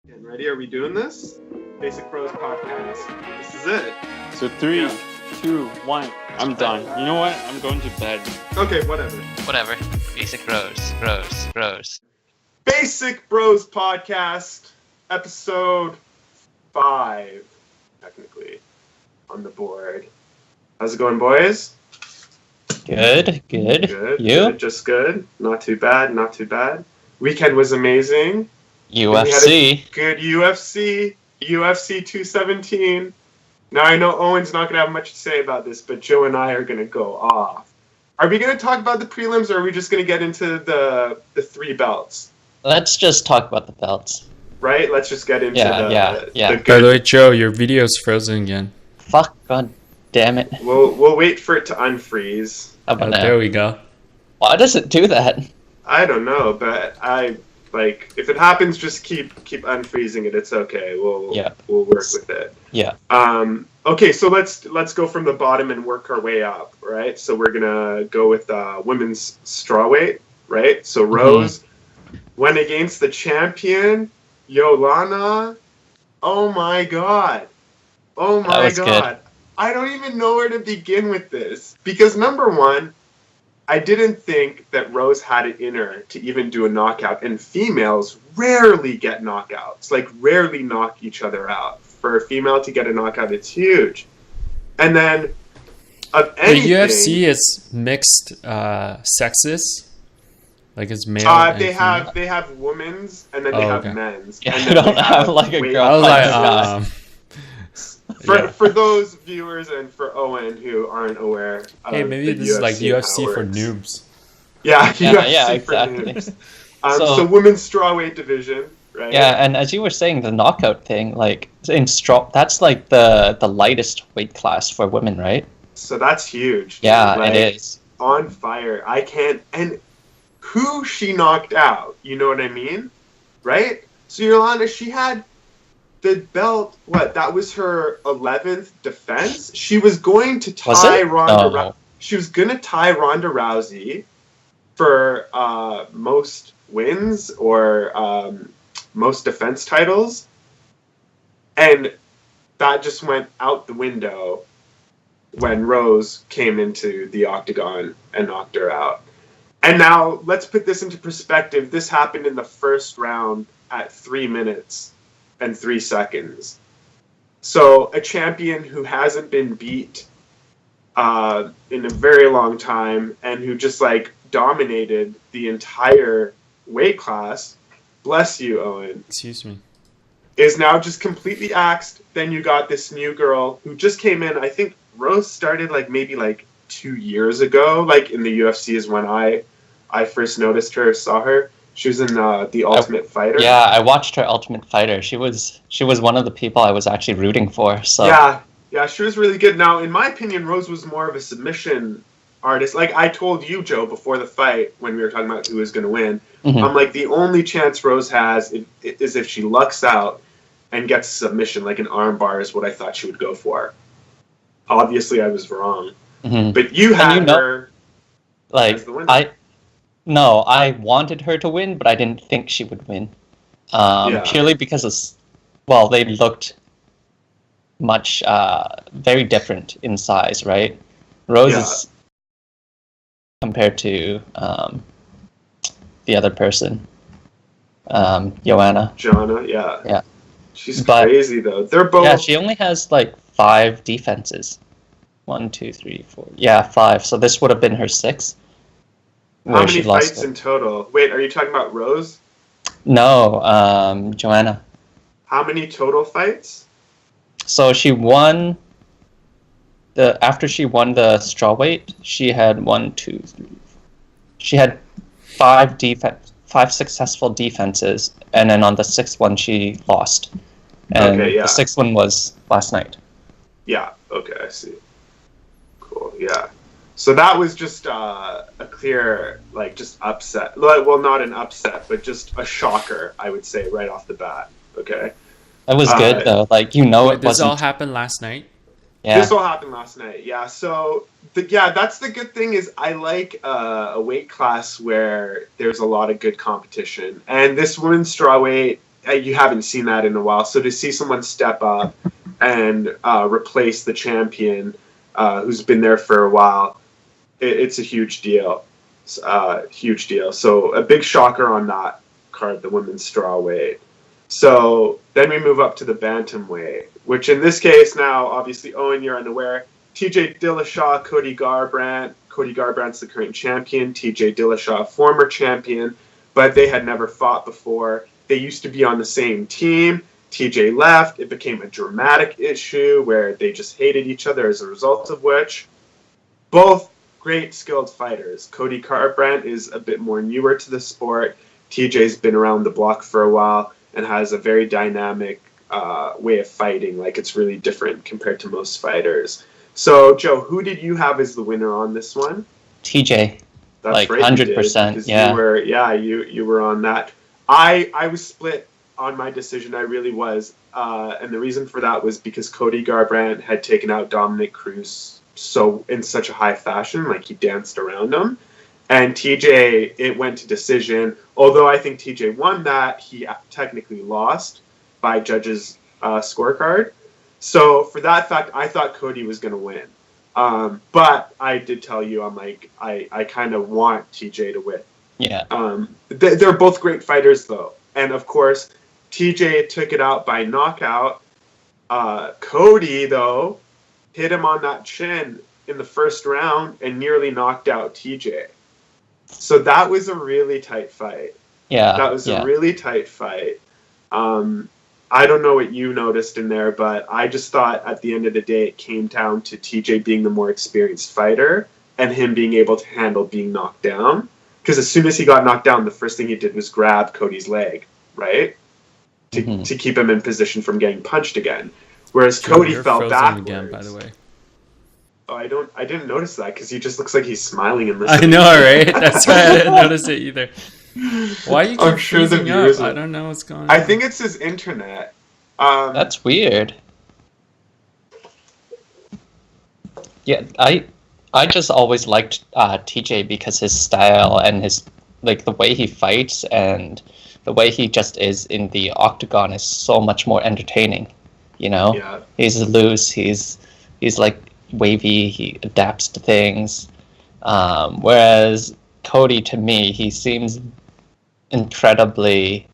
Getting ready? Are we doing this? Basic Bros podcast. This is it. So 3, 2, 1. I'm done. You know what? I'm going to bed. Okay, whatever. Whatever. Basic Bros. Basic Bros podcast, episode 5, technically, on the board. How's it going, boys? Good. Good. You? Good, just good. Not too bad. Weekend was amazing. UFC. Good UFC 217. Now I know Owen's not going to have much to say about this, but Joe and I are going to go off. Are we going to talk about the prelims, or are we just going to get into the 3 belts? Let's just talk about the belts. Right? Let's just get into Yeah. the By the way, Joe, your video's frozen again. Fuck, god damn it. We'll wait for it to unfreeze. How about that? There we go. Why does it do that? I don't know, but if it happens, just keep unfreezing it. It's okay. We'll work with it. Yeah. Okay, so let's go from the bottom and work our way up, right? So we're gonna go with women's strawweight, right? So Rose went against the champion, Joanna. Oh my god. Good. I don't even know where to begin with this. Because number one, I didn't think that Rose had it in her to even do a knockout. And females rarely get knockouts. Like, rarely knock each other out. For a female to get a knockout, it's huge. And then, of anything... The UFC is mixed sexes? Like, it's male and they female? have women's, and then they have men's. Yeah, and they then don't have, like, a girl. I was like, For those viewers and for Owen who aren't aware of hey, maybe this is like UFC for noobs. Yeah, UFC exactly. For noobs. So women's strawweight division, right? Yeah, and as you were saying, the knockout thing, like in that's like the lightest weight class for women, right? So that's huge. Yeah, like, it is. On fire. And who she knocked out, you know what I mean? Right? So Joanna, she had the belt, that was her 11th defense? She was going to tie Ronda She was going to tie Ronda Rousey for most wins or most defense titles. And that just went out the window when Rose came into the octagon and knocked her out. And now, let's put this into perspective. This happened in the first round at 3 minutes and 3 seconds. So a champion who hasn't been beat in a very long time and who just dominated the entire weight class, bless you, Owen. Excuse me. Is now just completely axed. Then you got this new girl who just came in. I think Rose started maybe 2 years ago. In the UFC is when I first noticed her, saw her. She was in The Ultimate Fighter. Yeah, I watched her Ultimate Fighter. She was one of the people I was actually rooting for. So yeah, she was really good. Now, in my opinion, Rose was more of a submission artist. Like I told you, Joe, before the fight when we were talking about who was going to win, I'm like, the only chance Rose has is if she lucks out and gets a submission, like an arm bar is what I thought she would go for. Obviously, I was wrong. But you had her as the winner. No, I wanted her to win, but I didn't think she would win. Purely because they looked much very different in size, right? Rose is compared to the other person, Joanna. Yeah. She's crazy though. They're both. Yeah, she only has 5 defenses. 1, 2, 3, 4. Yeah, 5. So this would have been her 6th. How many fights in total? Wait, are you talking about Rose? No, Joanna. How many total fights? So she won after she won the strawweight, she had 1, 2, 3. She had 5 successful defenses, and then on the 6th one she lost. And the 6th one was last night. Yeah, okay, I see. Cool, yeah. So that was just a clear, just upset. Well, not an upset, but just a shocker, I would say, right off the bat. Okay? That was good, though. This all happened last night? Yeah. This all happened last night, yeah. So, that's the good thing is I like a weight class where there's a lot of good competition. And this women's strawweight you haven't seen that in a while. So to see someone step up and replace the champion who's been there for a while, it's a huge deal. Huge deal. So a big shocker on that card, the women's strawweight. So then we move up to the bantamweight, which in this case now, obviously, Owen, you're unaware. TJ Dillashaw, Cody Garbrandt. Cody Garbrandt's the current champion. TJ Dillashaw, former champion, but they had never fought before. They used to be on the same team. TJ left. It became a dramatic issue where they just hated each other, as a result of which both great skilled fighters. Cody Garbrandt is a bit more newer to the sport. TJ's been around the block for a while and has a very dynamic way of fighting. Like, it's really different compared to most fighters. So, Joe, who did you have as the winner on this one? TJ. That's like right, 100%. Yeah. You were on that. I was split on my decision. I really was. And the reason for that was because Cody Garbrandt had taken out Dominic Cruz in such a high fashion, like he danced around him. And TJ, it went to decision. Although I think TJ won that, he technically lost by judges' scorecard. So for that fact, I thought Cody was going to win. But I did tell you, I'm like, I kind of want TJ to win. Yeah. They're both great fighters, though. And of course, TJ took it out by knockout. Cody, though, hit him on that chin in the first round and nearly knocked out TJ. So that was a really tight fight. Yeah. That was a really tight fight. I don't know what you noticed in there, but I just thought at the end of the day it came down to TJ being the more experienced fighter and him being able to handle being knocked down. Because as soon as he got knocked down, the first thing he did was grab Cody's leg, right? To keep him in position from getting punched again. Whereas Cody fell backwards. Again, by the way. Oh, I didn't notice that because he just looks like he's smiling and listening. I know, right? That's why I didn't notice it either. Why you keep freezing up? I don't know what's going on. I think it's his internet. That's weird. Yeah, I just always liked TJ because his style and his the way he fights and the way he just is in the octagon is so much more entertaining. You know, he's loose. He's like wavy. He adapts to things. Whereas Cody, to me, he seems incredibly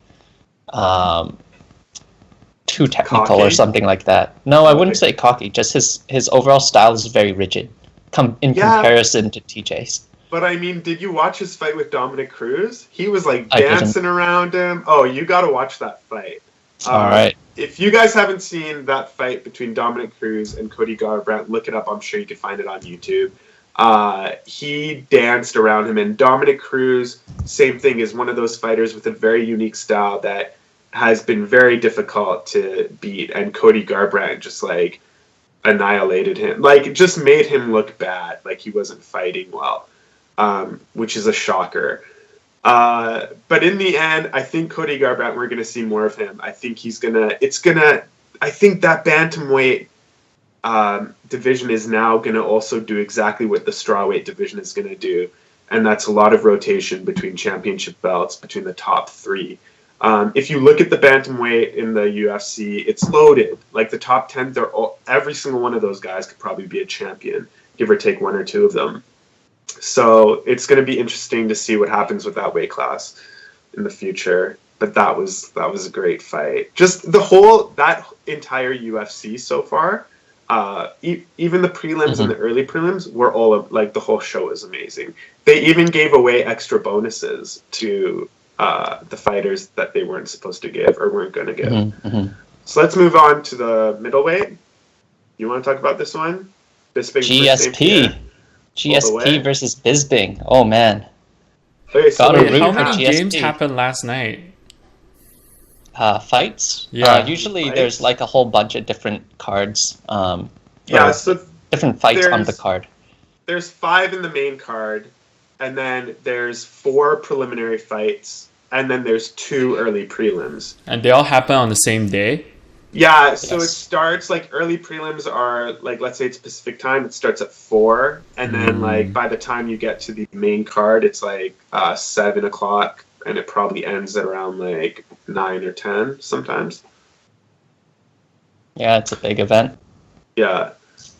too technical cocky? Or something like that. No, I wouldn't say cocky. Just his overall style is very rigid comparison to TJ's. But I mean, did you watch his fight with Dominic Cruz? He was like dancing around him. Oh, you got to watch that fight. All right. If you guys haven't seen that fight between Dominic Cruz and Cody Garbrandt, look it up. I'm sure you can find it on YouTube. He danced around him, and Dominic Cruz, same thing, is one of those fighters with a very unique style that has been very difficult to beat, and Cody Garbrandt just like annihilated him, like just made him look bad, like he wasn't fighting well, which is a shocker. But in the end, I think Cody Garbrandt, we're going to see more of him. I think I think that bantamweight division is now going to also do exactly what the strawweight division is going to do. And that's a lot of rotation between championship belts, between the top three. If you look at the bantamweight in the UFC, it's loaded. Like the top 10, every single one of those guys could probably be a champion, give or take one or two of them. So it's going to be interesting to see what happens with that weight class in the future. But that was a great fight. Just that entire UFC so far, even the prelims and the early prelims were all like the whole show is amazing. They even gave away extra bonuses to the fighters that they weren't supposed to give or weren't going to give. So let's move on to the middleweight. You want to talk about this one? Bisping GSP versus Bisping. Oh man. Okay, so how many games happened last night? Fights? Yeah. Usually there's like a whole bunch of different cards. So different fights on the card. There's 5 in the main card, and then there's 4 preliminary fights, and then there's 2 early prelims. And they all happen on the same day? Yeah, so it starts, like, early prelims are, like, let's say it's Pacific time, it starts at 4, and then, like, by the time you get to the main card, it's, like, 7 o'clock and it probably ends at around like 9 or 10 sometimes. Yeah, it's a big event. Yeah.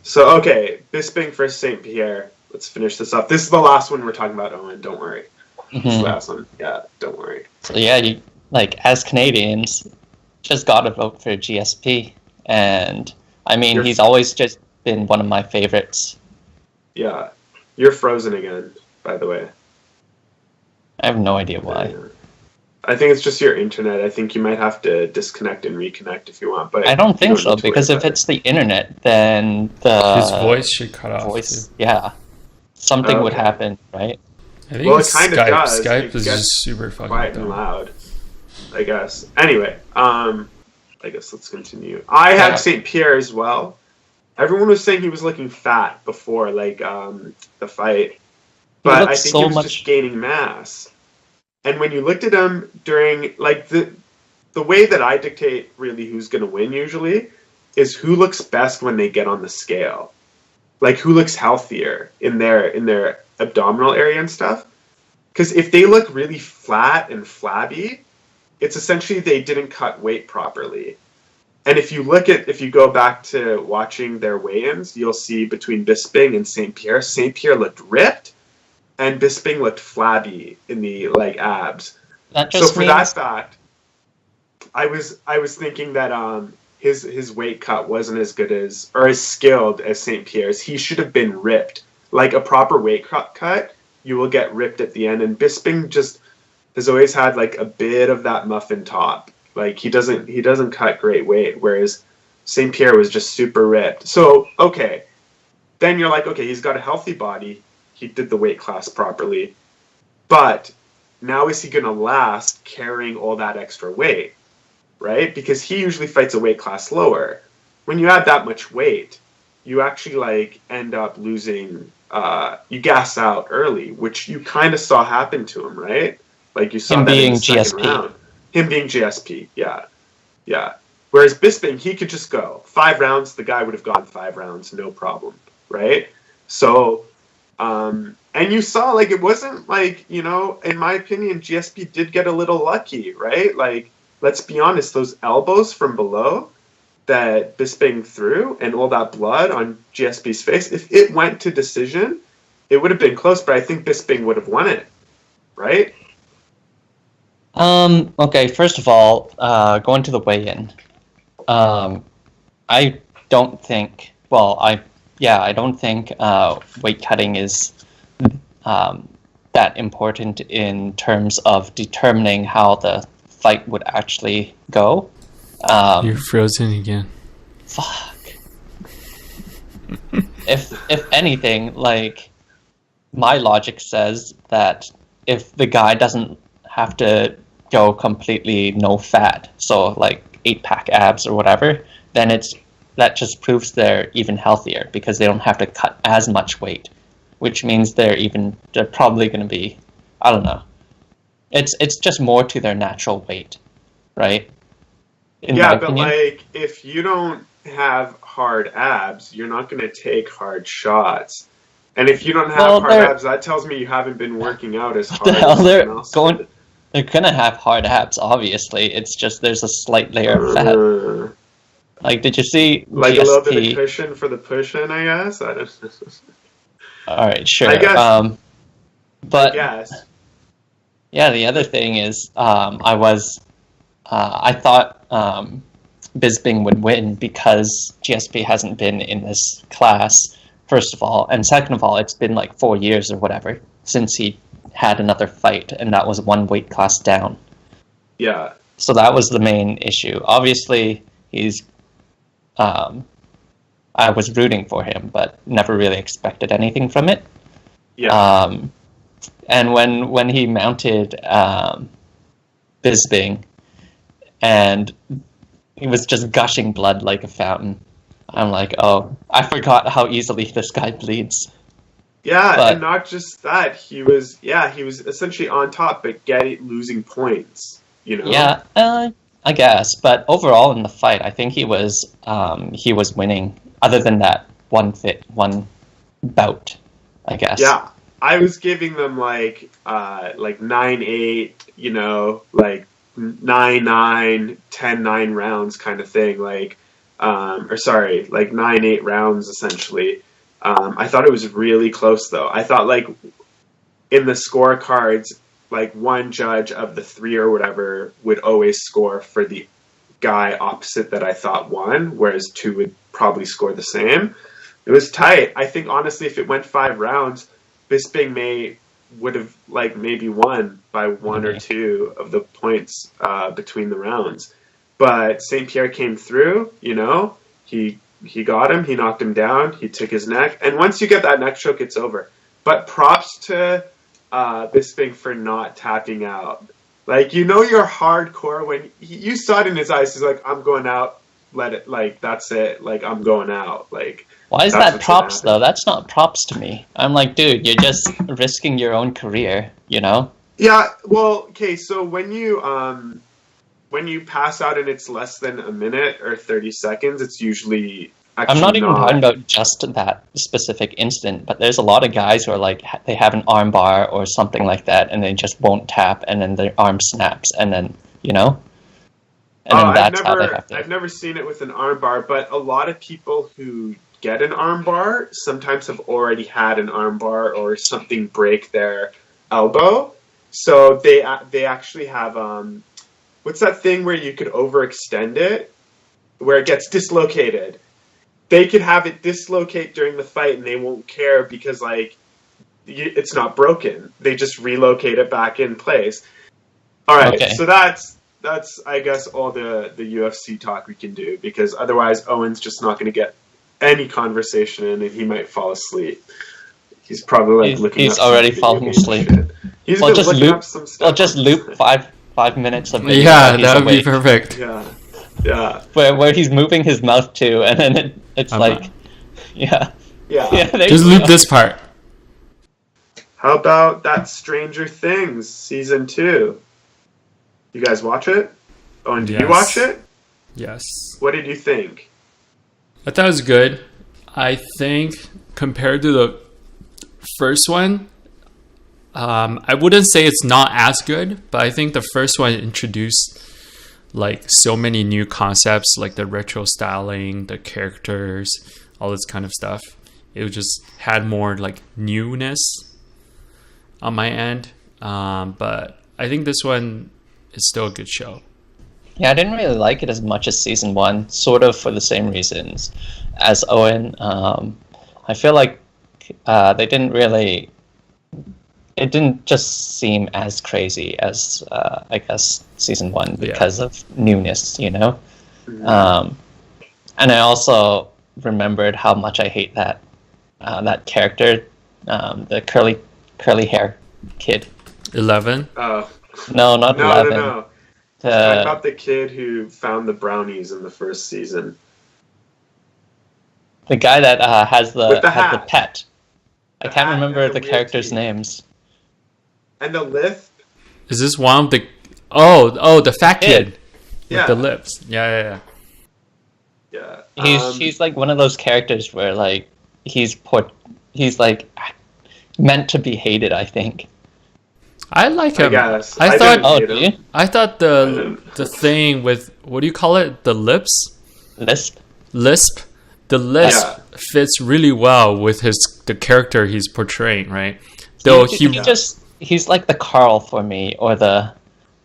So, okay, Bisping versus St.Pierre. Let's finish this up. This is the last one we're talking about, Owen. Don't worry. This is the last one. Yeah, don't worry. So, yeah, you, like, as Canadians, just gotta vote for GSP. And, I mean, he's always just been one of my favorites. Yeah. You're frozen again, by the way. I have no idea why. Yeah. I think it's just your internet. I think you might have to disconnect and reconnect if you want. But I don't think so, because if it's the internet, then his voice should cut off. Yeah. Something would happen, right? I think it kind of does. Skype is just super fucking quiet and loud, I guess. Anyway, I guess let's continue. I had St.Pierre as well. Everyone was saying he was looking fat before, like, the fight. But I think he was just gaining mass. And when you looked at him during, like, the way that I dictate really who's going to win usually is who looks best when they get on the scale. Like, who looks healthier in their abdominal area and stuff. Because if they look really flat and flabby, it's essentially they didn't cut weight properly. And if you go back to watching their weigh-ins, you'll see between Bisping and St.Pierre looked ripped, and Bisping looked flabby in the abs. So for that fact, I was thinking that his weight cut wasn't as good as or as skilled as St.Pierre's. He should have been ripped. Like a proper weight cut, you will get ripped at the end. And Bisping just has always had like a bit of that muffin top. Like he doesn't cut great weight, whereas St.Pierre was just super ripped. So okay, then you're like, okay, he's got a healthy body. He did the weight class properly, but now is he going to last carrying all that extra weight, right? Because he usually fights a weight class lower. When you add that much weight, you actually end up losing. You gas out early, which you kind of saw happen to him, right? Like you saw him that in the second round. Him being GSP, yeah. Whereas Bisping, he could just go 5 rounds. The guy would have gone 5 rounds, no problem, right? So, and you saw it wasn't in my opinion, GSP did get a little lucky, right? Like, let's be honest, those elbows from below that Bisping threw and all that blood on GSP's face, if it went to decision, it would have been close, but I think Bisping would have won it, right? Okay, first of all, going to the weigh-in. I don't think weight cutting is that important in terms of determining how the fight would actually go. You're frozen again. Fuck. If anything, my logic says that if the guy doesn't have to go completely no fat, so 8-pack abs or whatever, then that just proves they're even healthier because they don't have to cut as much weight, which means they're probably going to be, I don't know. It's just more to their natural weight, right? Yeah, but if you don't have hard abs, you're not going to take hard shots. And if you don't have hard abs, that tells me you haven't been working out as hard as someone else did. They're going to have hard abs, obviously. It's just there's a slight layer of fat. Did you see GSP? A little bit of cushion for the push-in, I guess? I don't know. All right, sure. I guess. But I guess. Yeah, the other thing is I thought Bisping would win because GSP hasn't been in this class, first of all. And second of all, it's been 4 years or whatever since he had another fight, and that was 1 weight class down. Yeah. So that was the main issue. Obviously, I was rooting for him, but never really expected anything from it. Yeah. And when he mounted Bisping, and he was just gushing blood like a fountain, I'm like, oh, I forgot how easily this guy bleeds. Yeah, and not just that, he was essentially on top, but losing points, Yeah, I guess, but overall in the fight, I think he was winning. Other than that one bout, I guess. Yeah, I was giving them 9-8, you know, like 9-9, 10-9 rounds kind of thing, like, or sorry, like 9-8 rounds essentially. I thought it was really close though. I thought like in the scorecards, like one judge of the 3 or whatever would always score for the guy opposite that I thought won, whereas 2 would probably score the same. It was tight. I think honestly, if it went 5 rounds, Bisping would have like maybe won by 1 or 2 of the points between the rounds. But St.Pierre came through, you know, he got him, he knocked him down, he took his neck, and once you get that neck choke, it's over. But props to Bisping for not tapping out. Like, you know, you're hardcore when you saw it in his eyes. He's like, I'm going out, let it, like, that's it, like, I'm going out. Like, why is that props though? That's not props to me. I'm like, dude, you're just risking your own career, you know? Yeah, well, okay, so when you pass out and it's less than a minute or 30 seconds, it's usually actually I'm not even talking about just that specific instant, but there's a lot of guys who are like, they have an arm bar or something like that, and they just won't tap, and then their arm snaps, and then, you know? And then that's how they have to... I've never seen it with an arm bar, but a lot of people who get an arm bar sometimes have already had an arm bar or something break their elbow. So they actually have, what's that thing where you could overextend it, where it gets dislocated? They could have it dislocate during the fight and they won't care because, like, it's not broken. They just relocate it back in place. All right, okay. So that's I guess all the UFC talk we can do, because otherwise Owen's just not going to get any conversation in and he might fall asleep. He's probably like looking. He's already fallen asleep. He's been looking up some stuff. I'll just loop 5 minutes of video. Yeah, that would be perfect. Yeah. Where he's moving his mouth to, and then it's like, yeah. Just loop this part. How about that Stranger Things season 2? You guys watch it? Oh, and did you watch it? Yes. What did you think? I thought it was good. I think compared to the first one, I wouldn't say it's not as good, but I think the first one introduced like so many new concepts, like the retro styling, the characters, all this kind of stuff. It just had more like newness on my end. But I think this one is still a good show. Yeah, I didn't really like it as much as season 1, sort of for the same reasons as Owen. I feel like they didn't really... It didn't just seem as crazy as, I guess, season 1 because of newness, you know? And I also remembered how much I hate that character, the curly hair kid. 11? No, not 11. No. Talking about the kid who found the brownies in the first season. The guy that has the pet. I can't remember the characters' names. And the lisp. Is this one of the... Oh, the fat kid. With the lips. Yeah. He's like one of those characters where like he's like meant to be hated, I think. I like him. I guess. I thought the thing with, what do you call it? The lips? Lisp. The lisp fits really well with the character he's portraying, right? Though he's like the Carl for me, or the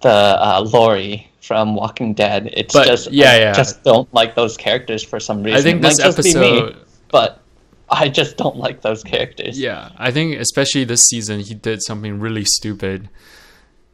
Laurie from Walking Dead. I just don't like those characters for some reason. I think this episode, but I just don't like those characters. Yeah, I think especially this season he did something really stupid,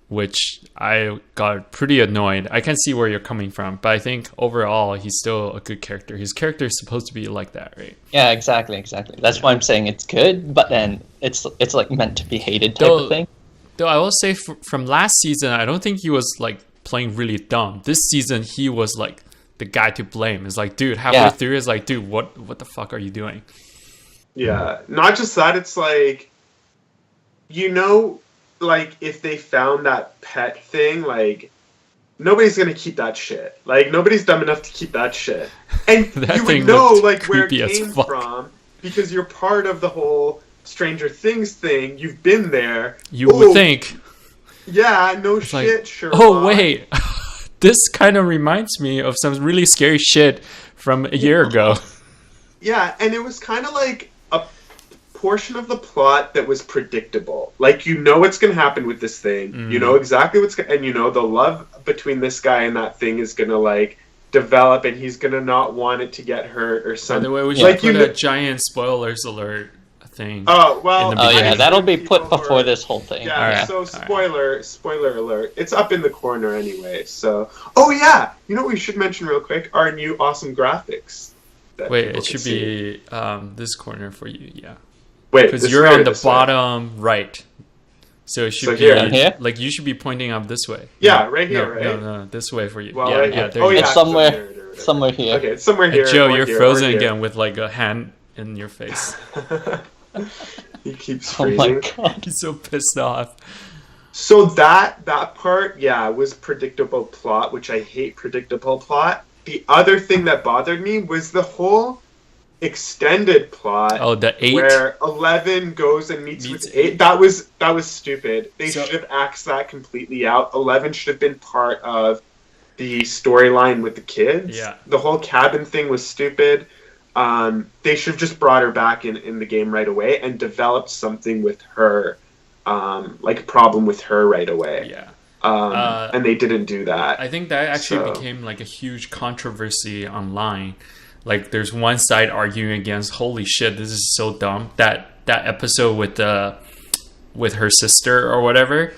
which I got pretty annoyed. I can see where you're coming from, but I think overall he's still a good character. His character is supposed to be like that, right? Yeah, exactly. That's why I'm saying it's good, but then it's like meant to be hated type of thing. Though I will say from last season, I don't think he was like playing really dumb. This season he was like the guy to blame. It's like, dude, halfway through it's like, dude, what the fuck are you doing? Yeah, not just that, it's like, you know, like, if they found that pet thing, like, nobody's gonna keep that shit. Like, nobody's dumb enough to keep that shit. And you would know, like, where it came from, because you're part of the whole Stranger Things thing. You've been there. You would think. Yeah, no It's shit, like, Sherlock. oh wait, this kind of reminds me of some really scary shit from a year ago. Yeah, and it was kind of like a portion of the plot that was predictable. Like, you know what's going to happen with this thing. You know exactly what's going to... And you know the love between this guy and that thing is going to, like, develop, and he's going to not want it to get hurt or something. By the way, we should like, put a giant spoilers alert thing. Oh, well... in the Oh yeah, beginning. that'll be put People before were- this whole thing. Yeah, Yeah. so spoiler alert. It's up in the corner anyway, so... Oh, yeah! You know what we should mention real quick? Our new awesome graphics. that Wait, people it can should see. be this corner for you, yeah. Wait, Because this you're way or on the this way? bottom right. So it should So be here? Here? like you should be pointing up this way. Yeah, No, right here, no, right? No, this way for you. Well, yeah, right yeah, here. there Oh, you yeah. go. It's somewhere- so there. Somewhere here. Okay, it's somewhere And here. Joe, or you're here, frozen or here. again with like a hand in your face. He keeps Oh my freezing. god. He's so pissed off. So that part, yeah, was predictable plot, which I hate predictable plot. The other thing that bothered me was the whole extended plot Oh, the 8. where 11 goes and meets Meets with 8. That was stupid. They So- should have axed that completely out. 11 should have been part of the storyline with the kids. Yeah. The whole cabin thing was stupid. They should have just brought her back in the game right away and developed something with her, like a problem with her right away. Yeah. And they didn't do that. I think that actually So- became like a huge controversy online. Like there's one side arguing against, holy shit, this is so dumb. That episode with her sister or whatever.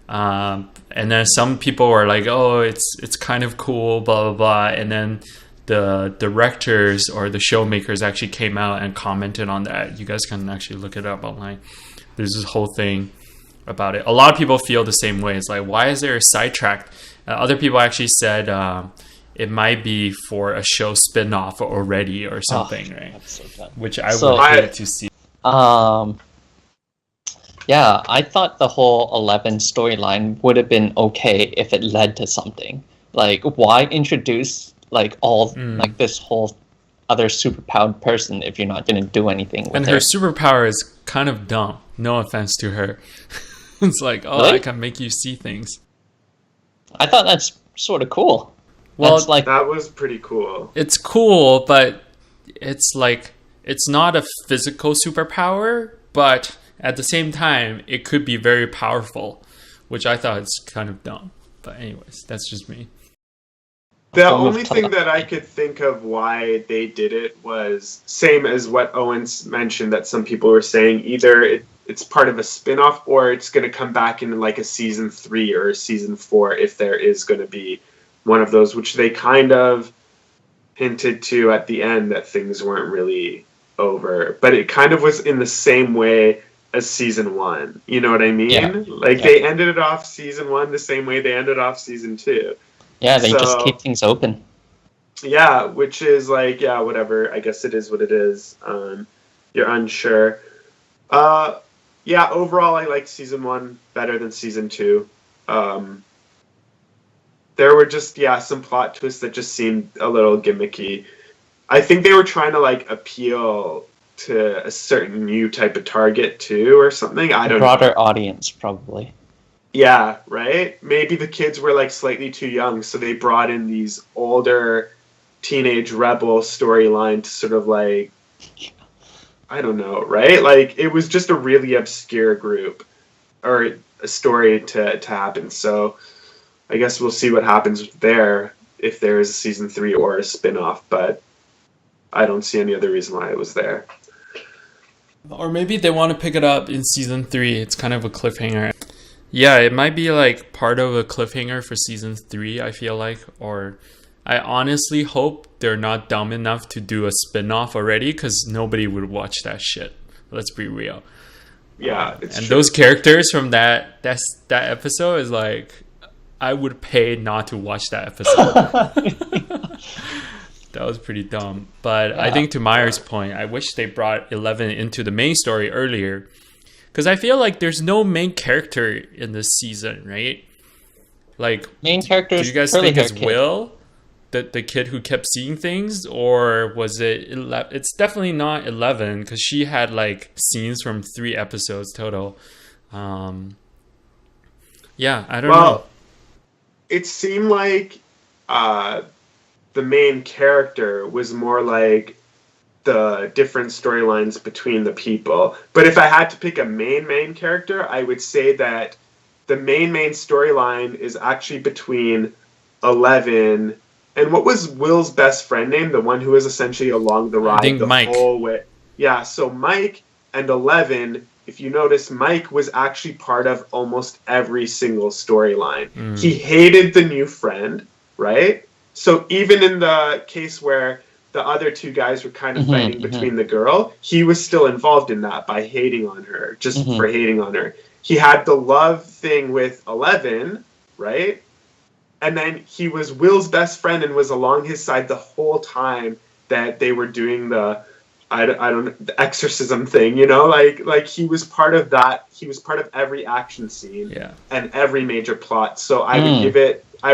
And then some people were like, oh, it's kind of cool, blah, blah, blah. And then the directors or the show makers actually came out and commented on that. You guys can actually look it up online. There's this whole thing about it. A lot of people feel the same way. It's like, why is there a sidetrack? Other people actually said it might be for a show spin-off already or something, right? That's so dumb. Which I So- would hate to see. Yeah, I thought the whole 11 storyline would have been okay if it led to something. Like, why introduce like like this whole other superpowered person if you're not going to do anything with And her superpower is kind of dumb. No offense to her. It's like, oh, Really? I can make you see things. I thought that's sort of cool. Well, That's like, That was pretty cool. It's cool, but it's like, it's not a physical superpower, but at the same time, it could be very powerful, which I thought is kind of dumb. But anyways, that's just me. The form of only thing that I could think of why they did it was same as what Owens mentioned, that some people were saying either it's part of a spin-off or it's going to come back in like a season 3 or a season 4 if there is going to be one of those, which they kind of hinted to at the end that things weren't really over. But it kind of was in the same way as season 1. You know what I mean? Yeah. They ended it off season 1 the same way they ended off season 2. yeah, they just so- keep things open. Yeah, which is like, yeah, whatever. I guess it is what it is. You're unsure. Yeah, overall, I liked season 1 better than season 2. There were just, some plot twists that just seemed a little gimmicky. I think they were trying to, like, appeal to a certain new type of target, too, or something. I don't know. Broader audience, probably. Yeah, right? Maybe the kids were like slightly too young, so they brought in these older teenage rebel storyline to sort of like, I don't know, right? Like, it was just a really obscure group or a story to happen. So I guess we'll see what happens there if there is a season 3 or a spin-off, but I don't see any other reason why it was there. Or maybe they want to pick it up in season 3. It's kind of a cliffhanger. Yeah, it might be like part of a cliffhanger for season 3, I feel like. Or I honestly hope they're not dumb enough to do a spin-off already, because nobody would watch that shit. Let's be real. Yeah, it's And true. those characters from that episode is like, I would pay not to watch that episode. That was pretty dumb. But I think to Mahyar's point, I wish they brought 11 into the main story earlier. Because I feel like there's no main character in this season, right? Like, Main characters. do you guys think it's Will, the kid who kept seeing things? Or was it... It's definitely not 11, because she had, like, scenes from 3 episodes total. Yeah, I don't know. It seemed like the main character was more like the different storylines between the people. But if I had to pick a main character, I would say that the main storyline is actually between 11 and what was Will's best friend name? The one who was essentially along the ride whole way. Yeah, so Mike and 11, if you notice, Mike was actually part of almost every single storyline. He hated the new friend, right? So even in the case where the other two guys were kind of fighting between the girl, he was still involved in that by hating on her, just for hating on her. He had the love thing with 11, right? And then he was Will's best friend and was along his side the whole time that they were doing the the exorcism thing, you know, like he was part of that. He was part of every action scene and every major plot. So I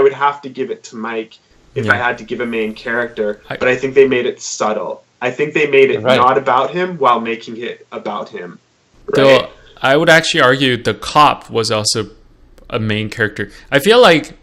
would have to give it to Mike if I had to give a main character, but I think they made it subtle. I think they made it not about him while making it about him. Right? Though I would actually argue the cop was also a main character. I feel like,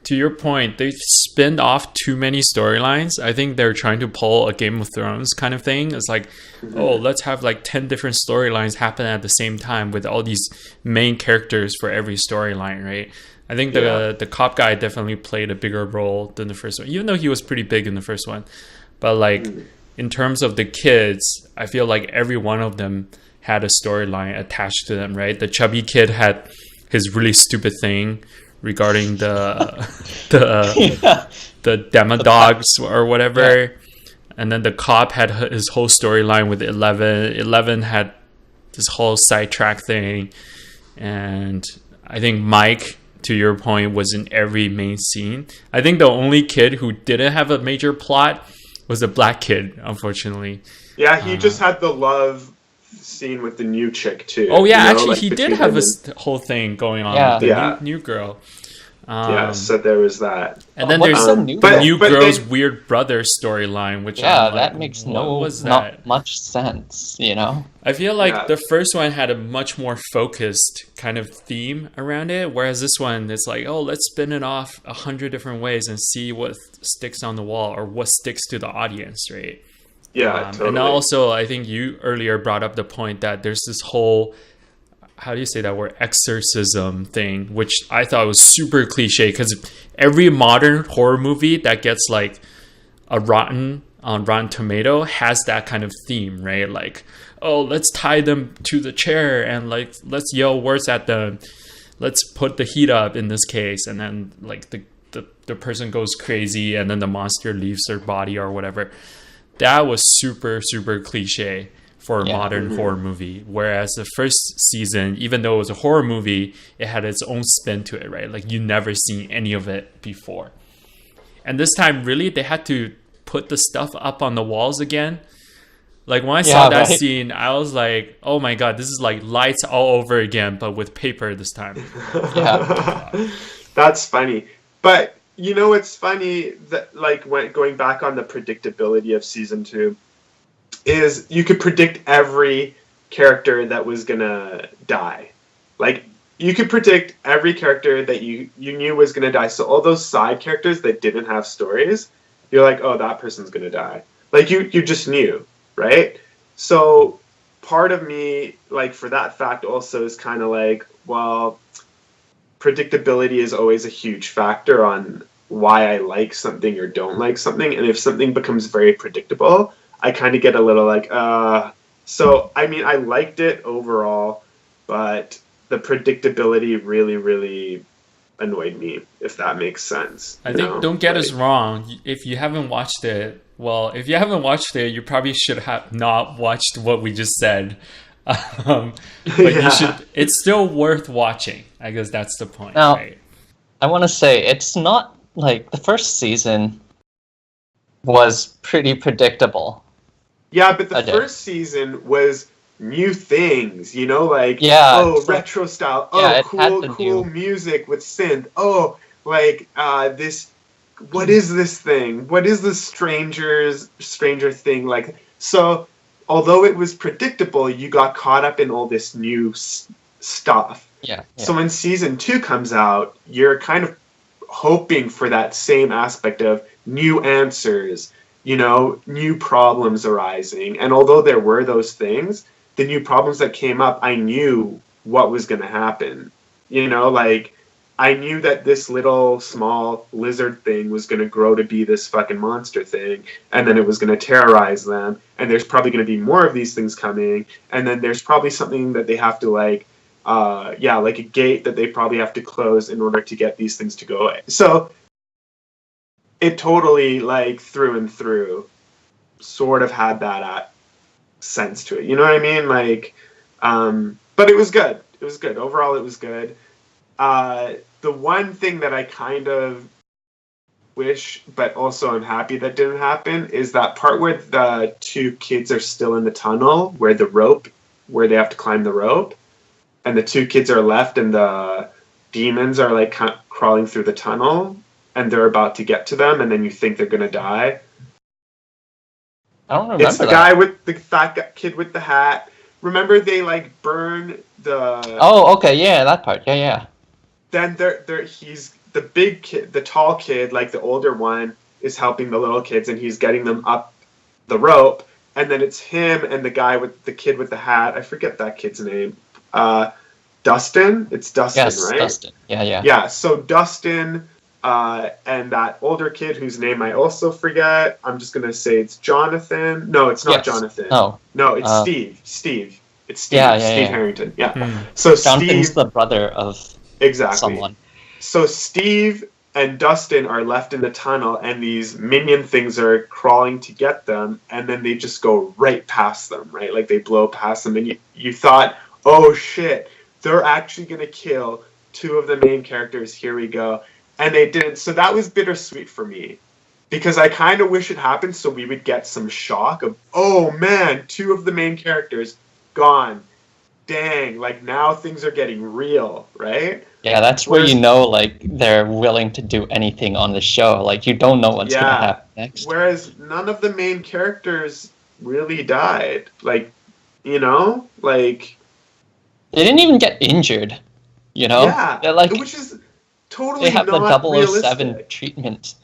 to your point, they spinned off too many storylines. I think they're trying to pull a Game of Thrones kind of thing. It's like, oh, let's have like 10 different storylines happen at the same time with all these main characters for every storyline, right? I think the cop guy definitely played a bigger role than the first one, even though he was pretty big in the first one. But like in terms of the kids, I feel like every one of them had a storyline attached to them, right? The chubby kid had his really stupid thing regarding the demodogs or whatever, and then the cop had his whole storyline with 11. 11 had this whole sidetrack thing, and I think Mike, to your point, was in every main scene. I think the only kid who didn't have a major plot was the black kid, unfortunately. Yeah, he just had the love scene with the new chick too. Oh yeah, actually like he did have a whole thing going on with the new girl. So there was that. And then there's the new girl's weird brother storyline, which that makes not much sense, you know? I feel like the first one had a much more focused kind of theme around it, whereas this one, it's like, oh, let's spin it off 100 different ways and see what sticks on the wall or what sticks to the audience, right? Yeah, totally. And also, I think you earlier brought up the point that there's this whole, how do you say that word, exorcism thing, which I thought was super cliche, because every modern horror movie that gets like a Rotten Tomato has that kind of theme, right? Like, oh, let's tie them to the chair and like let's yell words at them, let's put the heat up in this case, and then like the person goes crazy and then the monster leaves their body or whatever. That was super cliche for a modern horror movie. Whereas the first season, even though it was a horror movie, it had its own spin to it, right? Like you never seen any of it before. And this time, really, they had to put the stuff up on the walls again. Like when I saw that scene, I was like, oh my God, this is like lights all over again, but with paper this time. That's funny. But you know, it's funny that like going back on the predictability of season 2 is you could predict every character that was gonna die. Like you could predict every character that you knew was gonna die. So all those side characters that didn't have stories, you're like, oh, that person's gonna die. Like you just knew, right? So part of me, like for that fact also is kind of like, well, predictability is always a huge factor on why I like something or don't like something. And if something becomes very predictable, I kind of get a little like, so, I mean, I liked it overall, but the predictability really annoyed me, if that makes sense. I think, don't get us wrong. If you haven't watched it, you probably should have not watched what we just said. But you should. It's still worth watching. I guess that's the point. Now, right? I want to say it's not like the first season was pretty predictable. Yeah, but the first season was new things, you know, like retro style. Cool music with synth. Oh, like this. What is this thing? What is this stranger thing? Like although it was predictable, you got caught up in all this new stuff. Yeah. So when season 2 comes out, you're kind of hoping for that same aspect of new answers, new problems arising. And although there were those things, the new problems that came up, I knew what was going to happen. I knew that this little small lizard thing was going to grow to be this fucking monster thing, and then it was going to terrorize them, and there's probably going to be more of these things coming, and then there's probably something that they have to like a gate that they probably have to close in order to get these things to go away. So it totally, like, through and through sort of had that sense to it. You know what I mean? Like, but it was good. It was good. Overall, it was good. The one thing that I kind of wish, but also I'm happy that didn't happen, is that part where the 2 kids are still in the tunnel, where they have to climb the rope, and the 2 kids are left, and the demons are like crawling through the tunnel, and they're about to get to them, and then you think they're gonna die. I don't remember. It's the guy with the fat kid with the hat. Remember they like burn the. Oh, okay, yeah, that part, yeah. Then he's the big kid, the tall kid, like the older one, is helping the little kids, and he's getting them up the rope. And then it's him and the guy with the kid with the hat. I forget that kid's name. Dustin. It's Dustin, yes, right? Dustin. Yeah. Yeah. So Dustin and that older kid whose name I also forget. I'm just gonna say it's Jonathan. No, it's not Jonathan. No, it's Steve. Steve. It's Steve. Yeah. Steve Harrington. Yeah. So Jonathan's Steve, the brother of. Exactly. Someone. So Steve and Dustin are left in the tunnel, and these minion things are crawling to get them, and then they just go right past them, right? Like they blow past them, and you thought, oh shit, they're actually going to kill 2 of the main characters, here we go. And they didn't, so that was bittersweet for me. Because I kind of wish it happened so we would get some shock of, oh man, 2 of the main characters gone. Dang, like now things are getting real, right? Yeah, that's where like they're willing to do anything on the show. Like you don't know what's gonna happen next. Whereas none of the main characters really died. Like, like they didn't even get injured. Yeah, they're like, which is totally they have not the 007 realistic. treatment.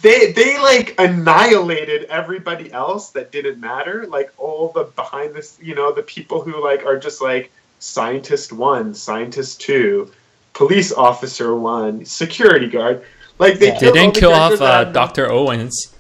They like annihilated everybody else that didn't matter. Like all the behind this, the people who like are just like scientist 1, scientist 2, police officer 1, security guard. Like they didn't kill off Dr. Owens.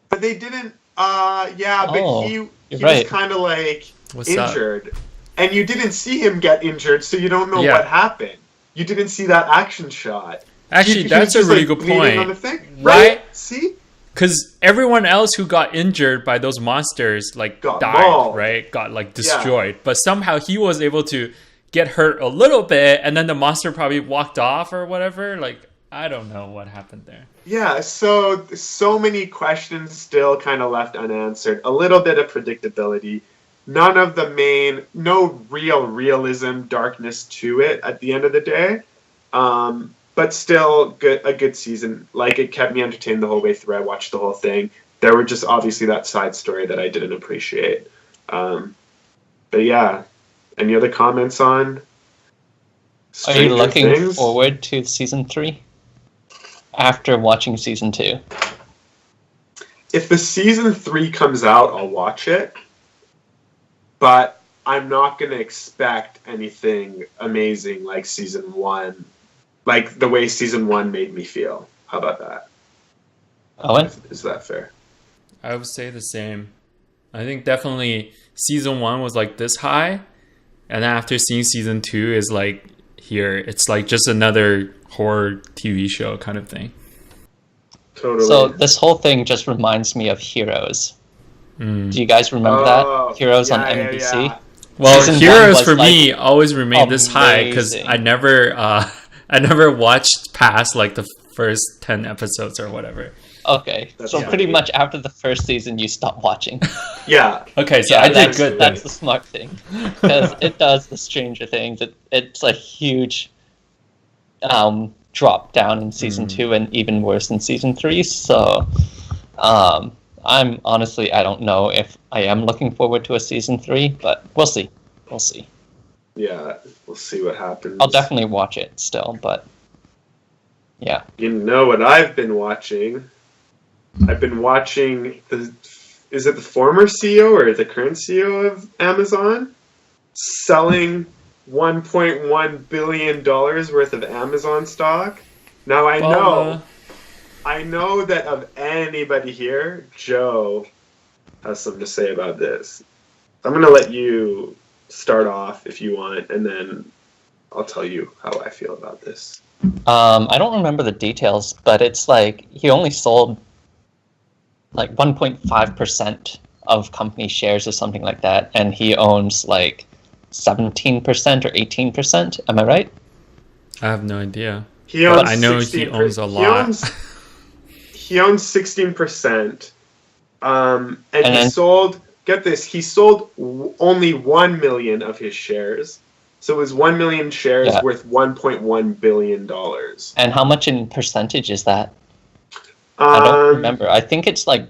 But they didn't. But he was kind of like injured, and you didn't see him get injured, so you don't know what happened. You didn't see that action shot. Actually, that's a really good point. Right? See? Because everyone else who got injured by those monsters, like, died, mauled. Right? Got, like, destroyed. Yeah. But somehow he was able to get hurt a little bit, and then the monster probably walked off or whatever. Like, I don't know what happened there. Yeah, so many questions still kind of left unanswered. A little bit of predictability. No real realism, darkness to it at the end of the day. But still, a good season. Like, it kept me entertained the whole way through. I watched the whole thing. There were just obviously that side story that I didn't appreciate. But yeah, any other comments on Stranger Are you looking forward to season 3? After watching season 2? If the season 3 comes out, I'll watch it. But I'm not going to expect anything amazing like season 1. Like the way season 1 made me feel. How about that? Owen? Is that fair? I would say the same. I think definitely season 1 was like this high. And after seeing season 2 is like here. It's like just another horror TV show kind of thing. Totally. So this whole thing just reminds me of Heroes. Do you guys remember that? Heroes on NBC? Yeah. Well, season Heroes for me always remained this high because I never watched past like the first 10 episodes or whatever. Okay, so pretty much after the first season, you stop watching. Yeah. Okay, so I did good. That's the smart thing, because it does the Stranger Things. It's a huge drop down in season 2, and even worse in season 3. So, I'm honestly, I don't know if I am looking forward to a season 3, but we'll see. We'll see. Yeah, we'll see what happens. I'll definitely watch it still, but yeah. You know what I've been watching? I've been watching is it the former CEO or the current CEO of Amazon selling $1.1 billion worth of Amazon stock? Now I know that of anybody here, Joe has something to say about this. I'm going to let you start off if you want, and then I'll tell you how I feel about this. I don't remember the details, but it's like he only sold like 1.5% of company shares or something like that, and he owns like 17% or 18%. Am I right? I have no idea. He owns I know he owns a lot. He owns 16%. And he sold, get this, he sold only 1 million of his shares. So it was 1 million shares worth $1.1 billion. And how much in percentage is that? I don't remember. I think it's like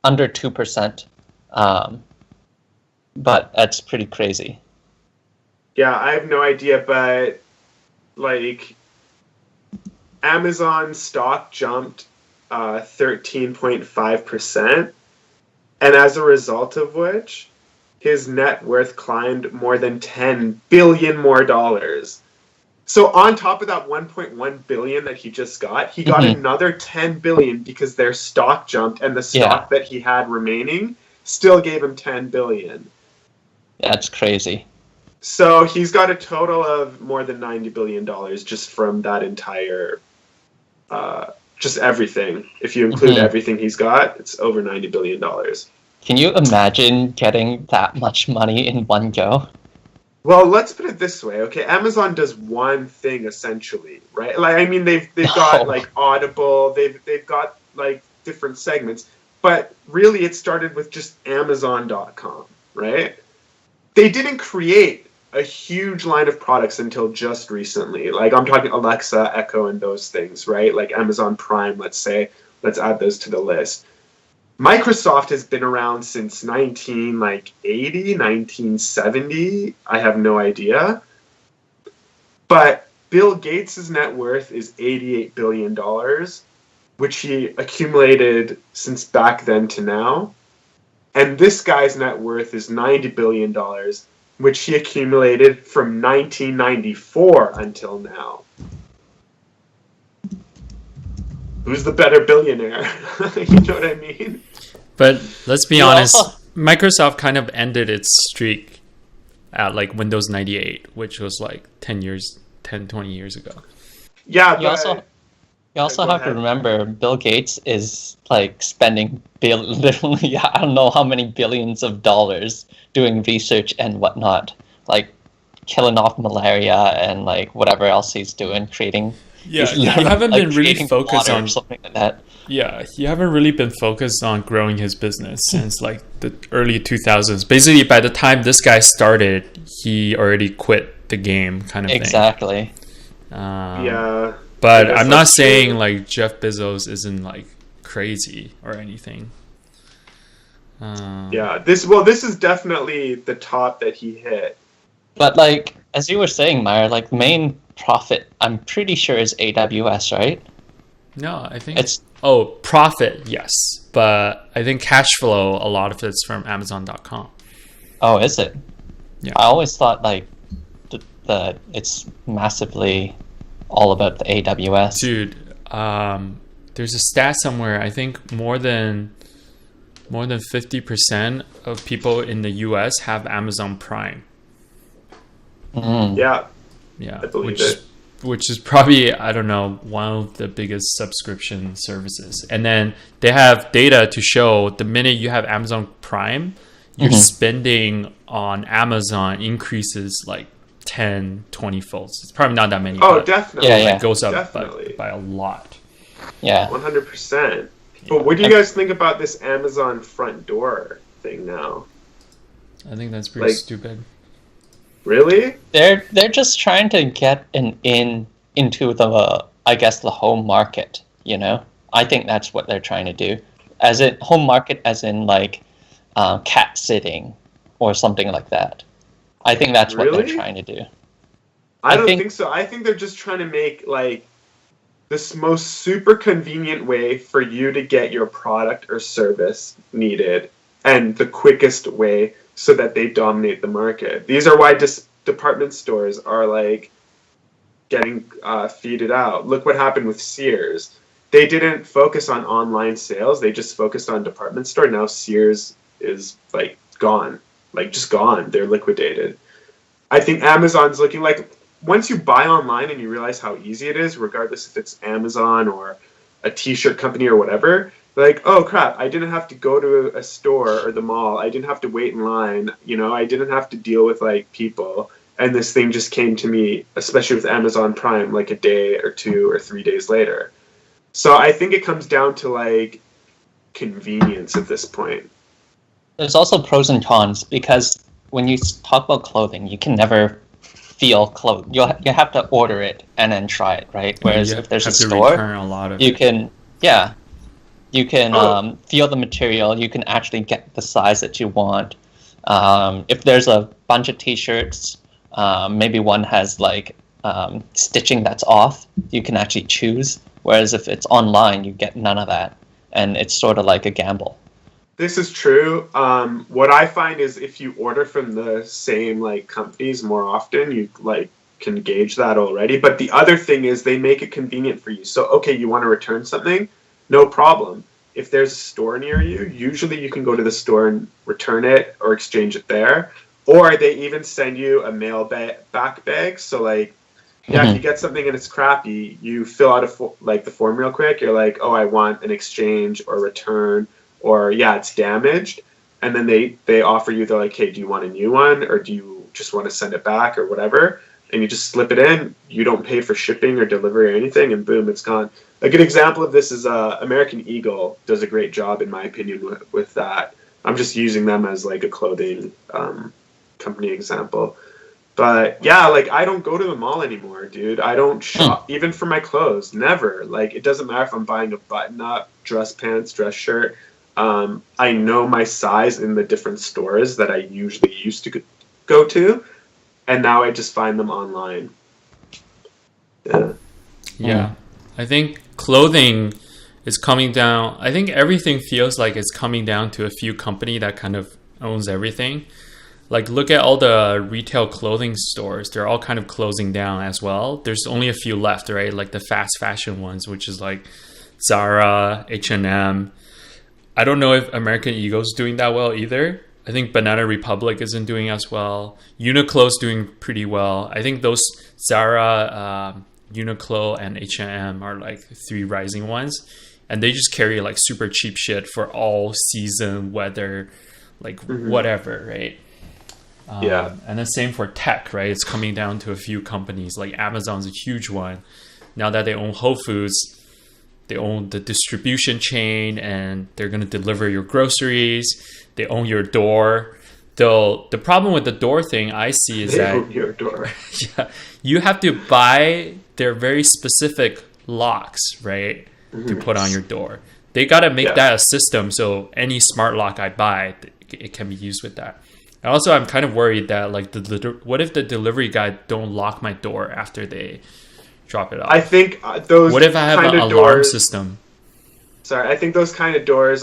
under 2%. But that's pretty crazy. Yeah, I have no idea, but like Amazon stock jumped 13.5%, and as a result of which his net worth climbed more than $10 billion more dollars. So on top of that 1.1 billion that he just got, he got another 10 billion because their stock jumped, and the stock that he had remaining still gave him 10 billion. That's crazy. So he's got a total of more than $90 billion just from that entire, just everything. If you include everything he's got, it's over $90 billion. Can you imagine getting that much money in one go? Well, let's put it this way, okay? Amazon does one thing essentially, right? Like, I mean, they've got like Audible, they've got like different segments, but really it started with just Amazon.com, right? They didn't create a huge line of products until just recently. Like, I'm talking Alexa, Echo, and those things, right? Like Amazon Prime, let's say. Let's add those to the list. Microsoft has been around since 1970. I have no idea. But Bill Gates' net worth is $88 billion, which he accumulated since back then to now. And this guy's net worth is $90 billion, which he accumulated from 1994 until now. Who's the better billionaire? You know what I mean? But let's be honest, Microsoft kind of ended its streak at like Windows 98, which was like 20 years ago. Yeah, You also have to remember, Bill Gates is like spending literally, I don't know how many billions of dollars doing research and whatnot, like killing off malaria and like whatever else he's doing, creating. Yeah, you haven't been really focused on something like that. Yeah, you haven't really been focused on growing his business since like the early 2000s. Basically, by the time this guy started, he already quit the game, kind of thing. Exactly. Yeah. But I'm not saying like Jeff Bezos isn't like crazy or anything. Yeah, this is definitely the top that he hit. But like, as you were saying, Mahyar, like main profit, I'm pretty sure is AWS, right? No, I think it's profit, yes, but I think cash flow, a lot of it's from Amazon.com. Oh, is it? Yeah. I always thought like it's massively all about the AWS. Dude, there's a stat somewhere. I think more than 50% of people in the US have Amazon Prime. Yeah, I believe it. Which is probably, I don't know, one of the biggest subscription services. And then they have data to show the minute you have Amazon Prime, your spending on Amazon increases like 10, 20 folds. It's probably not that many. Oh, definitely. Yeah. It goes up by a lot. Yeah. 100%. But what do you guys think about this Amazon front door thing now? I think that's pretty stupid. Really? They're just trying to get into the I guess the home market, you know? I think that's what they're trying to do. As in home market as in like cat sitting or something like that. I think that's what Really? they're trying to do. I don't think so. I think they're just trying to make like this most super convenient way for you to get your product or service needed, and the quickest way so that they dominate the market. These are why department stores are like getting feeded out. Look what happened with Sears. They didn't focus on online sales. They just focused on department store. Now Sears is like gone, like just gone. They're liquidated. I think Amazon's looking like, once you buy online and you realize how easy it is, regardless if it's Amazon or a t-shirt company or whatever, like, oh crap, I didn't have to go to a store or the mall. I didn't have to wait in line. You know, I didn't have to deal with like people. And this thing just came to me, especially with Amazon Prime, like a day or 2 or 3 days later. So I think it comes down to like convenience at this point. There's also pros and cons, because when you talk about clothing, you can never feel clothes. You have to order it and then try it, right? Whereas if there's a store, you can feel the material. You can actually get the size that you want. If there's a bunch of t-shirts, maybe one has like stitching that's off, you can actually choose. Whereas if it's online, you get none of that, and it's sort of like a gamble. This is true. What I find is if you order from the same like companies more often, you like can gauge that already. But the other thing is they make it convenient for you. So okay, you want to return something, no problem. If there's a store near you, usually you can go to the store and return it or exchange it there. Or they even send you a mail back bag. So like, yeah, if you get something and it's crappy, you fill out the form real quick. You're like, oh, I want an exchange or return. Or yeah, it's damaged, and then they offer you, they're like, hey, do you want a new one, or do you just want to send it back or whatever, and you just slip it in. You don't pay for shipping or delivery or anything, and boom, it's gone. A good example of this is American Eagle does a great job, in my opinion, with that. I'm just using them as like a clothing company example. But yeah, like I don't go to the mall anymore, dude. I don't shop, even for my clothes, never. Like it doesn't matter if I'm buying a button-up, dress pants, dress shirt. I know my size in the different stores that I usually used to go to, and now I just find them online. Yeah. I think clothing is coming down. I think everything feels like it's coming down to a few company that kind of owns everything. Like look at all the retail clothing stores. They're all kind of closing down as well. There's only a few left, right? Like the fast fashion ones, which is like Zara, H&M. I don't know if American Eagle's doing that well either. I think Banana Republic isn't doing as well. Uniqlo's doing pretty well. I think those Zara, Uniqlo, and H&M are like 3 rising ones. And they just carry like super cheap shit for all season, weather, like whatever, right? Yeah. And the same for tech, right? It's coming down to a few companies. Like Amazon's a huge one. Now that they own Whole Foods, they own the distribution chain, and they're going to deliver your groceries. They own your door. Though the problem with the door thing I see is that own your door. Yeah, you have to buy their very specific locks, right, to put on your door. They got to make that a system so any smart lock I buy, it can be used with that. And also, I'm kind of worried that like what if the delivery guy don't lock my door after they drop it off? I think those. What if I have an alarm system? Sorry, I think those kind of doors,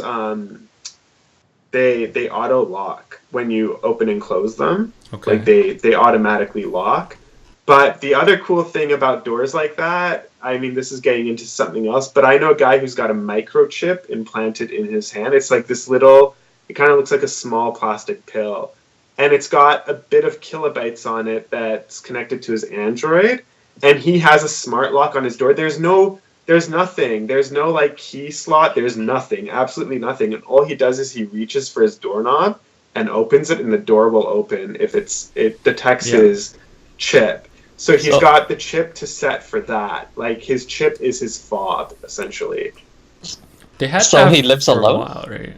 they auto lock when you open and close them. Okay. Like they automatically lock. But the other cool thing about doors like that, I mean, this is getting into something else, but I know a guy who's got a microchip implanted in his hand. It's like this little, it kind of looks like a small plastic pill. And it's got a bit of kilobytes on it that's connected to his Android. And he has a smart lock on his door. There's nothing. There's no like key slot. There's nothing. Absolutely nothing. And all he does is he reaches for his doorknob and opens it, and the door will open if it detects his chip. So he's got the chip to set for that. Like his chip is his fob, essentially. They had so he lives alone, while, right?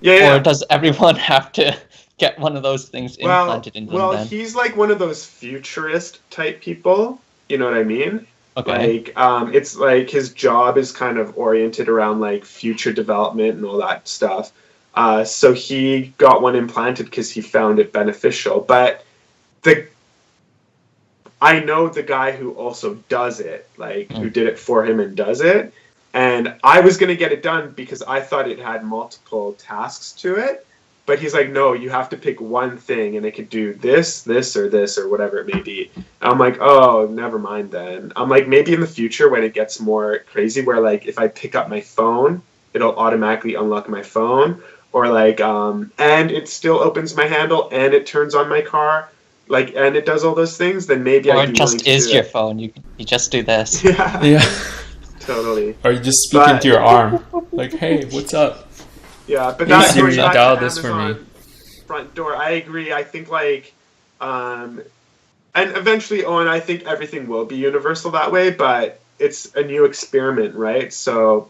Yeah. Or does everyone have to get one of those things implanted into them? Well, he's like one of those futurist type people. You know what I mean? Okay. Like, it's like his job is kind of oriented around like future development and all that stuff. So he got one implanted because he found it beneficial. But I know the guy who also does it, like who did it for him and does it. And I was going to get it done because I thought it had multiple tasks to it. But he's like, no, you have to pick one thing and it could do this, this, or this, or whatever it may be. And I'm like, oh, never mind then. I'm like, maybe in the future when it gets more crazy where like if I pick up my phone, it'll automatically unlock my phone. Or like, and it still opens my handle and it turns on my car. Like, and it does all those things, then maybe or I'd be it just is your it. phone. You just do this. Yeah. Totally. Or you just speak into your arm. Like, hey, what's up? Yeah, but that's Siri, going back dial to this for Amazon me. front door. I agree. I think like, and eventually, Owen, I think everything will be universal that way, but it's a new experiment, right? So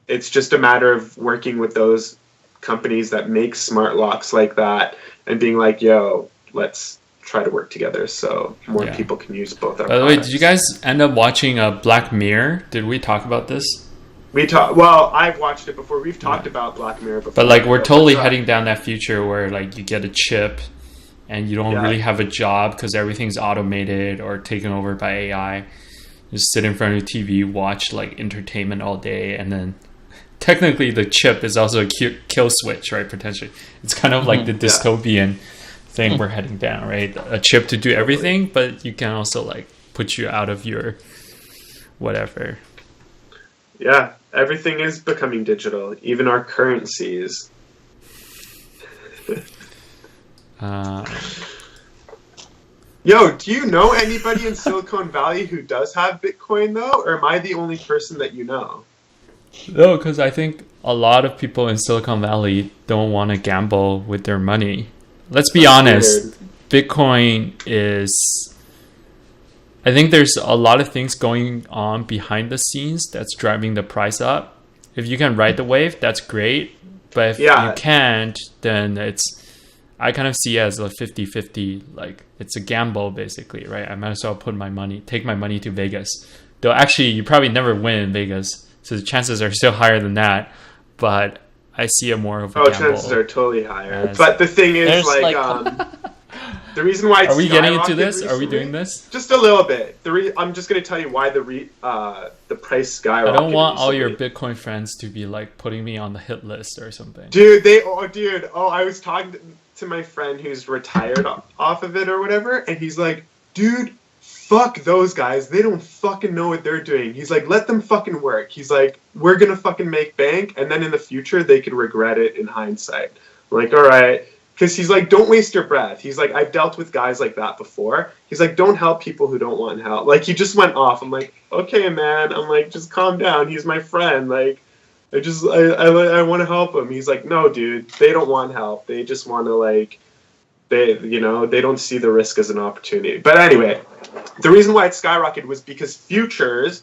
it's just a matter of working with those companies that make smart locks like that and being like, yo, let's try to work together so more people can use both our By the way, products. did you guys end up watching Black Mirror? Did we talk about this? Well, I've watched it before. We've talked about Black Mirror before. But like we're totally heading down that future where like you get a chip and you don't really have a job because everything's automated or taken over by AI. Just sit in front of your TV, watch like entertainment all day, and then technically the chip is also a kill switch, right? Potentially. It's kind of like the dystopian thing we're heading down, right? A chip to do everything, but you can also like put you out of your whatever. Yeah, everything is becoming digital, even our currencies. Yo, do you know anybody in Silicon Valley who does have Bitcoin though, or am I the only person that you know? No, because I think a lot of people in Silicon Valley don't want to gamble with their money. Let's be honest, Bitcoin is... I think there's a lot of things going on behind the scenes that's driving the price up. If you can ride the wave, that's great. But if you can't, then I kind of see it as a 50-50. Like, it's a gamble, basically, right? I might as well take my money to Vegas. Though, actually, you probably never win in Vegas. So the chances are still higher than that. But I see it more of a gamble. Chances are totally higher. But the thing is, the reason why it's Are we getting into this? Are we doing this? Just a little bit. I'm just going to tell you why the price skyrocketed. I don't want all your Bitcoin friends to be like putting me on the hit list or something. Dude, I was talking to my friend who's retired off of it or whatever, and he's like, dude, fuck those guys. They don't fucking know what they're doing. He's like, let them fucking work. He's like, we're going to fucking make bank, and then in the future, they could regret it in hindsight. I'm like, all right. Because he's like, don't waste your breath. He's like, I've dealt with guys like that before. He's like, don't help people who don't want help. Like, he just went off. I'm like, okay, man. I'm like, just calm down. He's my friend. Like, I want to help him. He's like, no, dude, they don't want help. They just want to like, they don't see the risk as an opportunity. But anyway, the reason why it skyrocketed was because futures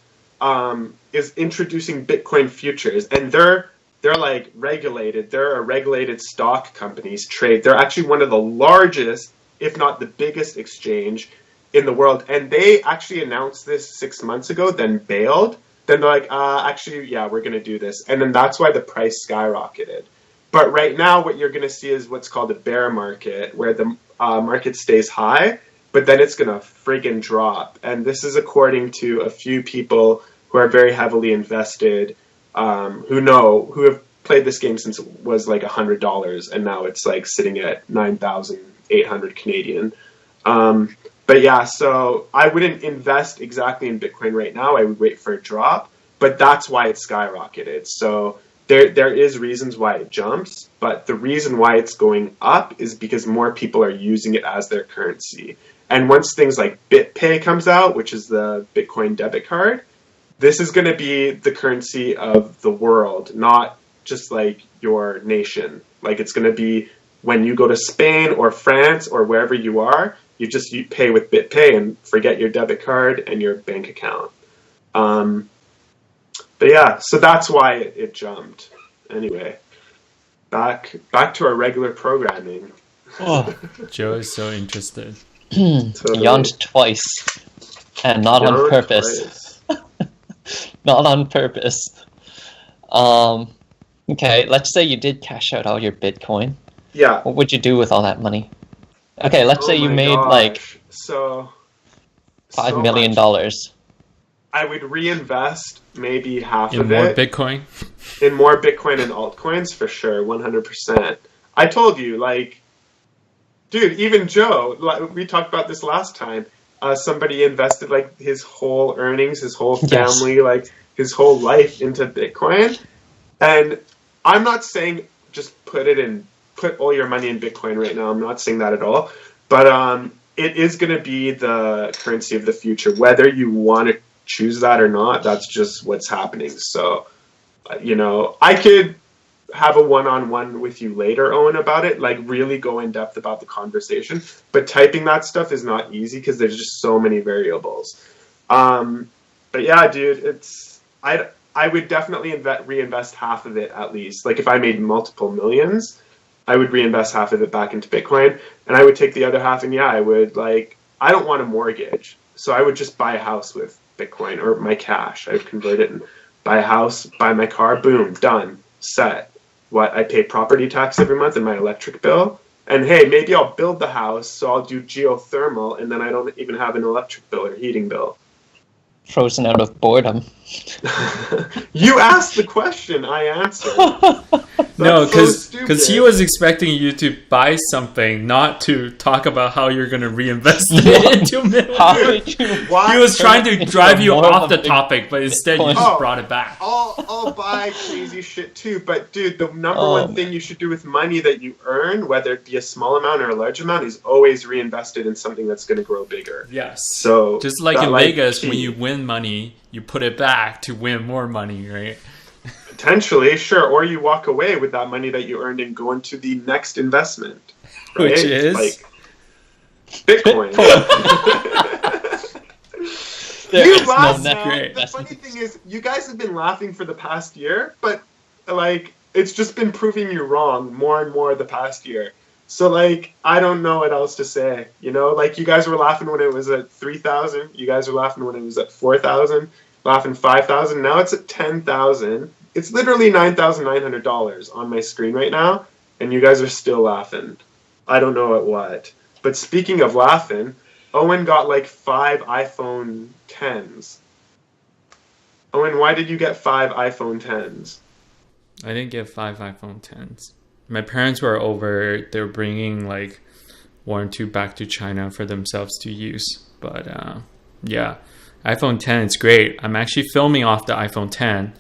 is introducing Bitcoin futures, and they're like regulated. They're a regulated stock companies trade. They're actually one of the largest, if not the biggest exchange in the world. And they actually announced this 6 months ago, then bailed. Then they're like, we're going to do this. And then that's why the price skyrocketed. But right now, what you're going to see is what's called a bear market, where the market stays high, but then it's going to friggin' drop. And this is according to a few people who are very heavily invested, who have played this game since it was like $100, and now it's like sitting at 9,800 Canadian. But yeah, so I wouldn't invest exactly in Bitcoin right now. I would wait for a drop, but that's why it skyrocketed. So there is reasons why it jumps, but the reason why it's going up is because more people are using it as their currency. And once things like BitPay comes out, which is the Bitcoin debit card, this is going to be the currency of the world, not just like your nation. Like, it's going to be when you go to Spain or France or wherever you are, you pay with BitPay and forget your debit card and your bank account. But yeah, so that's why it jumped. Anyway, back to our regular programming. Oh, Joe is so interested. Totally. Yawned twice, and not on purpose. Not on purpose. Okay, let's say you did cash out all your Bitcoin. Yeah. What would you do with all that money? Okay, let's say you my made like gosh. So $5 million. I would reinvest maybe half In of more it Bitcoin? in more Bitcoin and altcoins for sure, 100%. I told you, like, dude, even Joe, like, we talked about this last time. Somebody invested like his whole earnings, his whole family, like his whole life into Bitcoin. And I'm not saying just put all your money in Bitcoin right now. I'm not saying that at all. But it is going to be the currency of the future, whether you want to choose that or not. That's just what's happening. So, I could have a one-on-one with you later, Owen, about it, like really go in depth about the conversation. But typing that stuff is not easy because there's just so many variables. But yeah, dude, I would definitely reinvest half of it at least. Like if I made multiple millions, I would reinvest half of it back into Bitcoin, and I would take the other half, and I don't want a mortgage, so I would just buy a house with Bitcoin or my cash. I would convert it and buy a house, buy my car, boom, done, set. I pay property tax every month and my electric bill. And hey, maybe I'll build the house, so I'll do geothermal, and then I don't even have an electric bill or heating bill. Frozen out of boredom. You asked the question, I answered. No, because he was expecting you to buy something, not to talk about how you're going to reinvest it into millions. He was trying to drive you off the topic, but instead you just brought it back. I'll buy crazy shit too, but dude, the number one thing you should do with money that you earn, whether it be a small amount or a large amount, is always reinvest it in something that's going to grow bigger. Yes. So just like in Vegas, when you win money, you put it back to win more money, right? Potentially, sure. Or you walk away with that money that you earned and go into the next investment. Right? Which is? Like Bitcoin. You laugh now. The funny thing is, you guys have been laughing for the past year, but like it's just been proving you wrong more and more the past year. So like I don't know what else to say. Like you guys were laughing when it was at 3,000. You guys were laughing when it was at 4,000. Laughing 5,000. Now it's at 10,000. It's literally $9,900 on my screen right now, and you guys are still laughing. I don't know at what. But speaking of laughing, Owen got like 5 iPhone 10s. Owen, why did you get 5 iPhone 10s? I didn't get 5 iPhone 10s. My parents were over. They were bringing like 1 or 2 back to China for themselves to use. But yeah, iPhone 10 is great. I'm actually filming off the iPhone 10.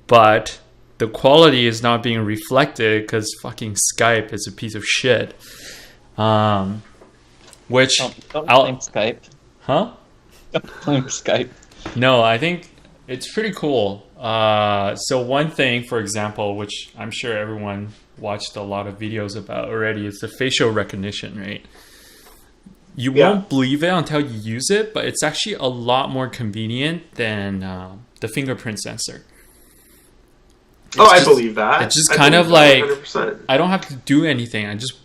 But the quality is not being reflected because fucking Skype is a piece of shit. Which don't blame Skype. Huh? Don't blame Skype. No, I think it's pretty cool. So one thing, for example, which I'm sure everyone watched a lot of videos about already, is the facial recognition, right? You won't believe it until you use it, but it's actually a lot more convenient than the fingerprint sensor. I believe that. It's just kind of like 100%. I don't have to do anything. I just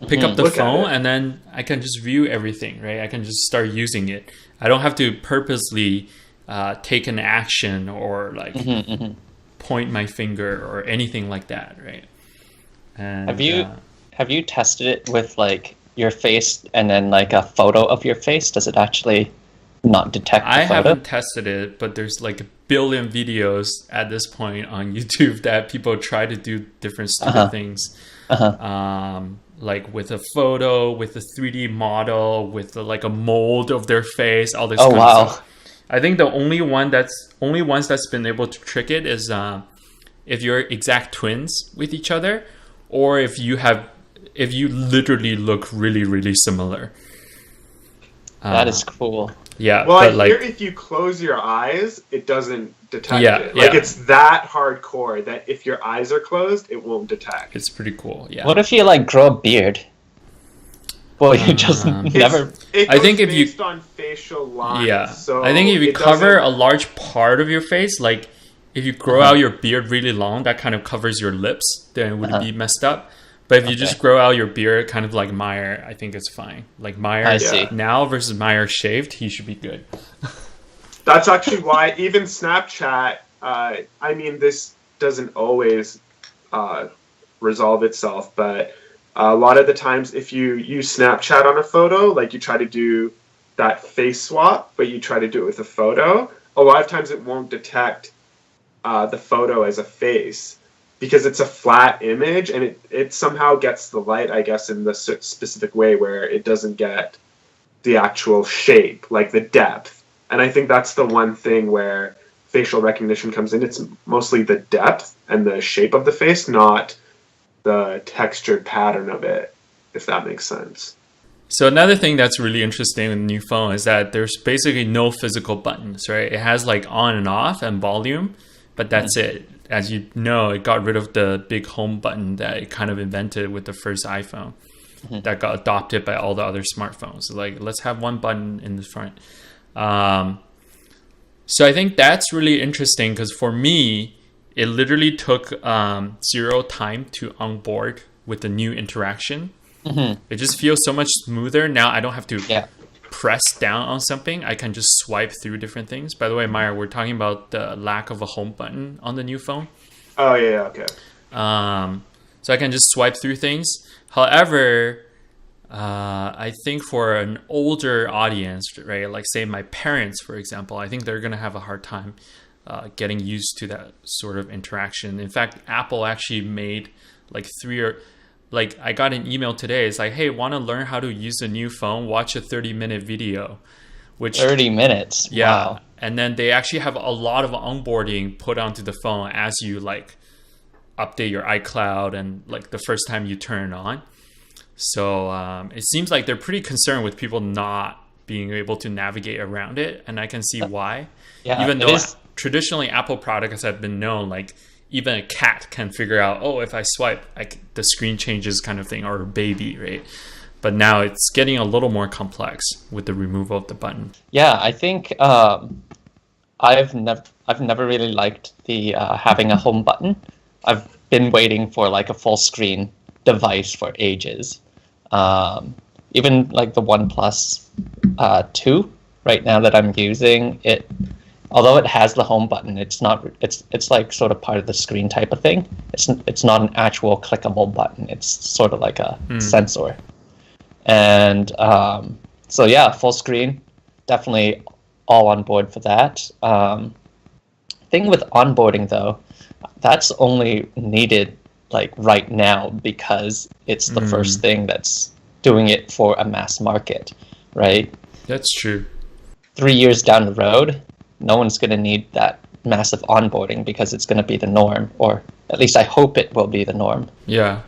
pick up the phone and then I can just view everything, right? I can just start using it. I don't have to purposely take an action or like point my finger or anything like that, right? And, have you tested it with like your face and then like a photo of your face? Does it actually not detect the photo? Haven't tested it, but there's like a billion videos at this point on YouTube that people try to do different stupid things. Like with a photo, with a 3D model, with like a mold of their face, all this kind of stuff. I think the only ones that's been able to trick it is if you're exact twins with each other, or if you literally look really, really similar. That is cool. Yeah. Well, but I hear if you close your eyes, it doesn't detect it. Yeah. Like it's that hardcore that if your eyes are closed, it won't detect. It's pretty cool. Yeah. What if you like grow a beard? Well, you just never. I think if based on facial lines. So I think if you cover a large part of your face, like if you grow out your beard really long, that kind of covers your lips, then it would be messed up. But if you just grow out your beard, kind of like Mahyar, I think it's fine. Like Mahyar now versus Mahyar shaved, he should be good. That's actually why even Snapchat, I mean, this doesn't always resolve itself, but A lot of the times, if you use Snapchat on a photo, like you try to do that face swap, but you try to do it with a photo, a lot of times it won't detect the photo as a face because it's a flat image, and it somehow gets the light, I guess, in the specific way where it doesn't get the actual shape, like the depth. And I think that's the one thing where facial recognition comes in. It's mostly the depth and the shape of the face, not the textured pattern of it, if that makes sense. So another thing that's really interesting with the new phone is that there's basically no physical buttons, right? It has like on and off and volume, but that's it. As you know, it got rid of the big home button that it kind of invented with the first iPhone that got adopted by all the other smartphones. So like, let's have one button in the front. So I think that's really interesting because for me, it literally took 0 time to onboard with the new interaction. It just feels so much smoother. Now I don't have to press down on something. I can just swipe through different things. By the way, Mahyar, we're talking about the lack of a home button on the new phone. Oh, yeah, okay. So I can just swipe through things. However, I think for an older audience, right, like say my parents, for example, I think they're going to have a hard time getting used to that sort of interaction. In fact, Apple actually made like I got an email today. It's like, hey, want to learn how to use a new phone? Watch a 30-minute video. 30 minutes? Yeah. Wow. And then they actually have a lot of onboarding put onto the phone as you like update your iCloud and like the first time you turn it on. So it seems like they're pretty concerned with people not being able to navigate around it. And I can see why. Yeah, even though traditionally Apple products have been known, like even a cat can figure out, oh, if I swipe, the screen changes kind of thing, or a baby, right? But now it's getting a little more complex with the removal of the button. Yeah, I think I've never really liked the having a home button. I've been waiting for like a full screen device for ages. Even like the OnePlus 2 right now that I'm using, although it has the home button, it's like sort of part of the screen type of thing. It's not an actual clickable button. It's sort of like a sensor. And so yeah, full screen, definitely all on board for that. Thing with onboarding though, that's only needed like right now because it's the first thing that's doing it for a mass market, right? That's true. 3 years down the road, no one's going to need that massive onboarding because it's going to be the norm, or at least I hope it will be the norm. Yeah.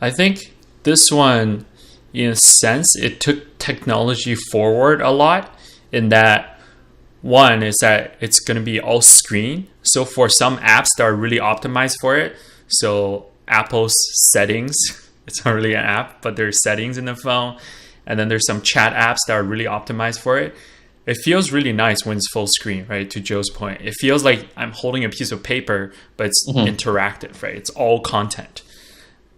I think this one, in a sense, it took technology forward a lot in that one is that it's going to be all screen. So for some apps that are really optimized for it, so Apple's settings, it's not really an app, but there's settings in the phone. And then there's some chat apps that are really optimized for it. It feels really nice when it's full screen, right? To Joe's point, it feels like I'm holding a piece of paper, but it's interactive, right? It's all content.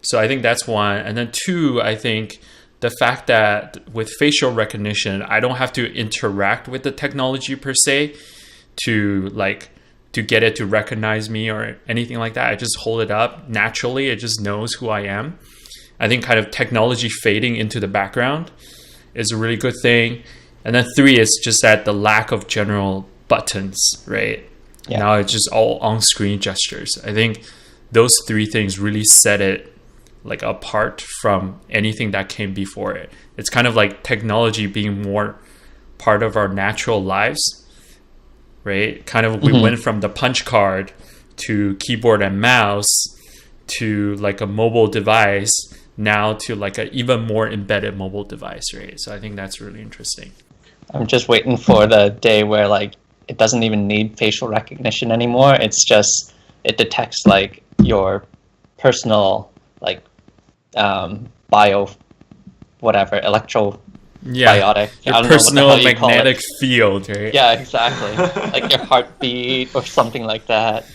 So I think that's one. And then two, I think the fact that with facial recognition, I don't have to interact with the technology per se to get it to recognize me or anything like that. I just hold it up naturally. It just knows who I am. I think kind of technology fading into the background is a really good thing. And then three is just that the lack of general buttons, right? Yeah. Now it's just all on-screen gestures. I think those three things really set it like apart from anything that came before it. It's kind of like technology being more part of our natural lives, right? Kind of we went from the punch card to keyboard and mouse to like a mobile device, now to like an even more embedded mobile device, right? So I think that's really interesting. I'm just waiting for the day where like it doesn't even need facial recognition anymore. It's just it detects like your personal like bio whatever electrobiotic. Your personal magnetic field, right? Yeah, exactly. Like your heartbeat or something like that.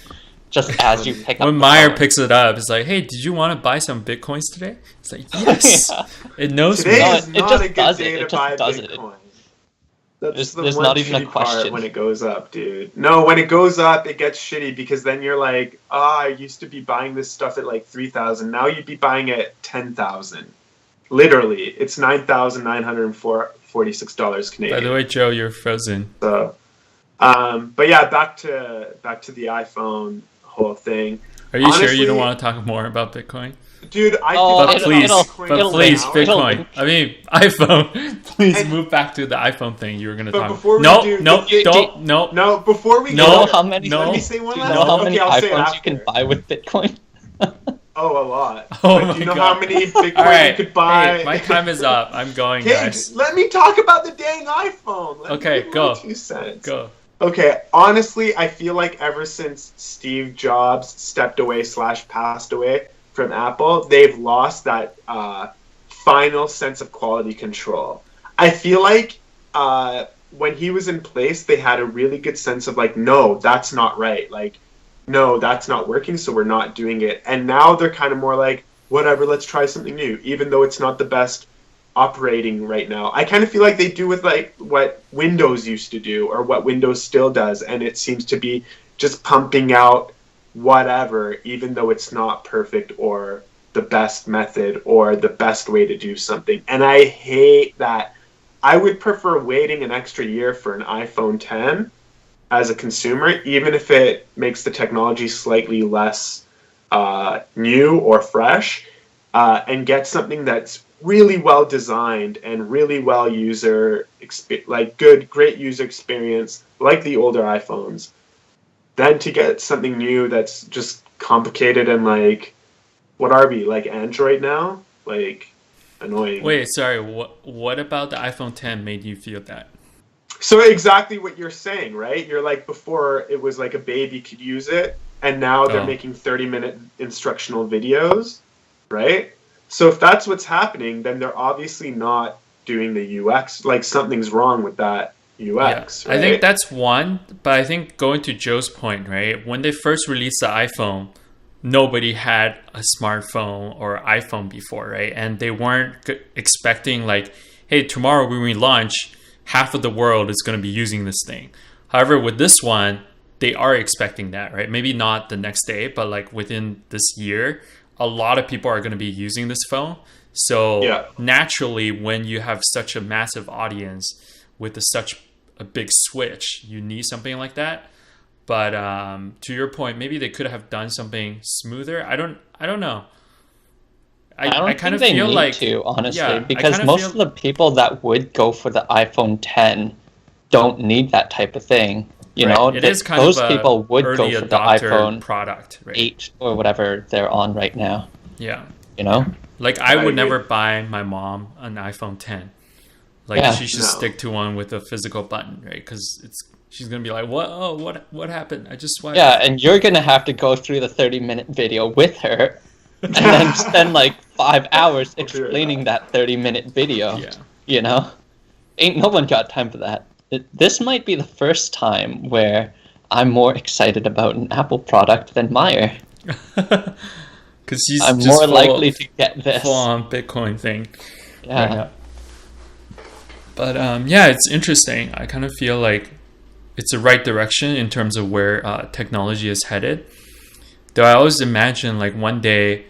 Just as you pick up. When Mahyar picks it up, it's like, hey, did you want to buy some Bitcoins today? It's like, yes. It knows today me. is not a good day to buy Bitcoin. That's the There's one not even a shitty part question. when it goes up, dude. No, when it goes up, it gets shitty because then you're like, I used to be buying this stuff at like 3,000. Now you'd be buying it at 10,000. Literally, it's $9,946 Canadian. By the way, Joe, you're frozen. So, but yeah, back to the iPhone whole thing. Are you sure you don't want to talk more about Bitcoin? Dude, I But can please, Bitcoin Bitcoin. I mean, iPhone. Please move back to the iPhone thing you were going to talk before about. we No, before we You know how many? let me say one Do you last know how okay, many I'll say it iPhones you can after. buy with Bitcoin? Oh, a lot. Oh But my do you know God. how many Bitcoin All right, you could buy? hey, my time is up. I'm going, Hey, guys. let me talk about the dang iPhone. Let me Okay, give go. my 2 cents. Go. Okay, honestly, I feel like ever since Steve Jobs stepped away / passed away from Apple, they've lost that final sense of quality control. I feel like when he was in place, they had a really good sense of like, no, that's not right. Like, no, that's not working, so we're not doing it. And now they're kind of more like, whatever, let's try something new, even though it's not the best operating right now. I kind of feel like they do with like what Windows used to do or what Windows still does, and it seems to be just pumping out whatever, even though it's not perfect or the best method or the best way to do something. And I hate that. I would prefer waiting an extra year for an iPhone 10 as a consumer, even if it makes the technology slightly less new or fresh, and get something that's really well designed and really well great user experience, like the older iPhones, than to get something new that's just complicated and like, what are we, like Android now? Like, annoying. Wait, sorry. What about the iPhone 10 made you feel that? So exactly what you're saying, right? You're like, before it was like a baby could use it, and now they're making 30-minute instructional videos, right? So if that's what's happening, then they're obviously not doing the UX. Like, something's wrong with that UX, Yeah. right? I think that's one, but I think going to Joe's point, right? When they first released the iPhone, nobody had a smartphone or iPhone before, right? And they weren't expecting like, hey, tomorrow when we launch, half of the world is going to be using this thing. However, with this one, they are expecting that, right? Maybe not the next day, but like within this year, a lot of people are going to be using this phone. So naturally, when you have such a massive audience with such a big switch, you need something like that. But to your point, maybe they could have done something smoother. I don't know. I kind of feel like to, honestly, yeah, because most of the people that would go for the iPhone 10 don't need that type of thing. You know, it is kind those of people would go for the iPhone product, right? 8 or whatever they're on right now. Yeah. You know? Like, I would never buy my mom an iPhone 10. Like, she should stick to one with a physical button, right? Because she's going to be like, what happened? I just swiped. Yeah, and you're going to have to go through the 30-minute video with her and then spend like 5 hours explaining that 30-minute video. Yeah. You know? Ain't no one got time for that. This might be the first time where I'm more excited about an Apple product than Mahyar. Because I'm more likely to get this. Full-on Bitcoin thing. Yeah. Right. But yeah, it's interesting. I kind of feel like it's the right direction in terms of where technology is headed. Though I always imagine like one day,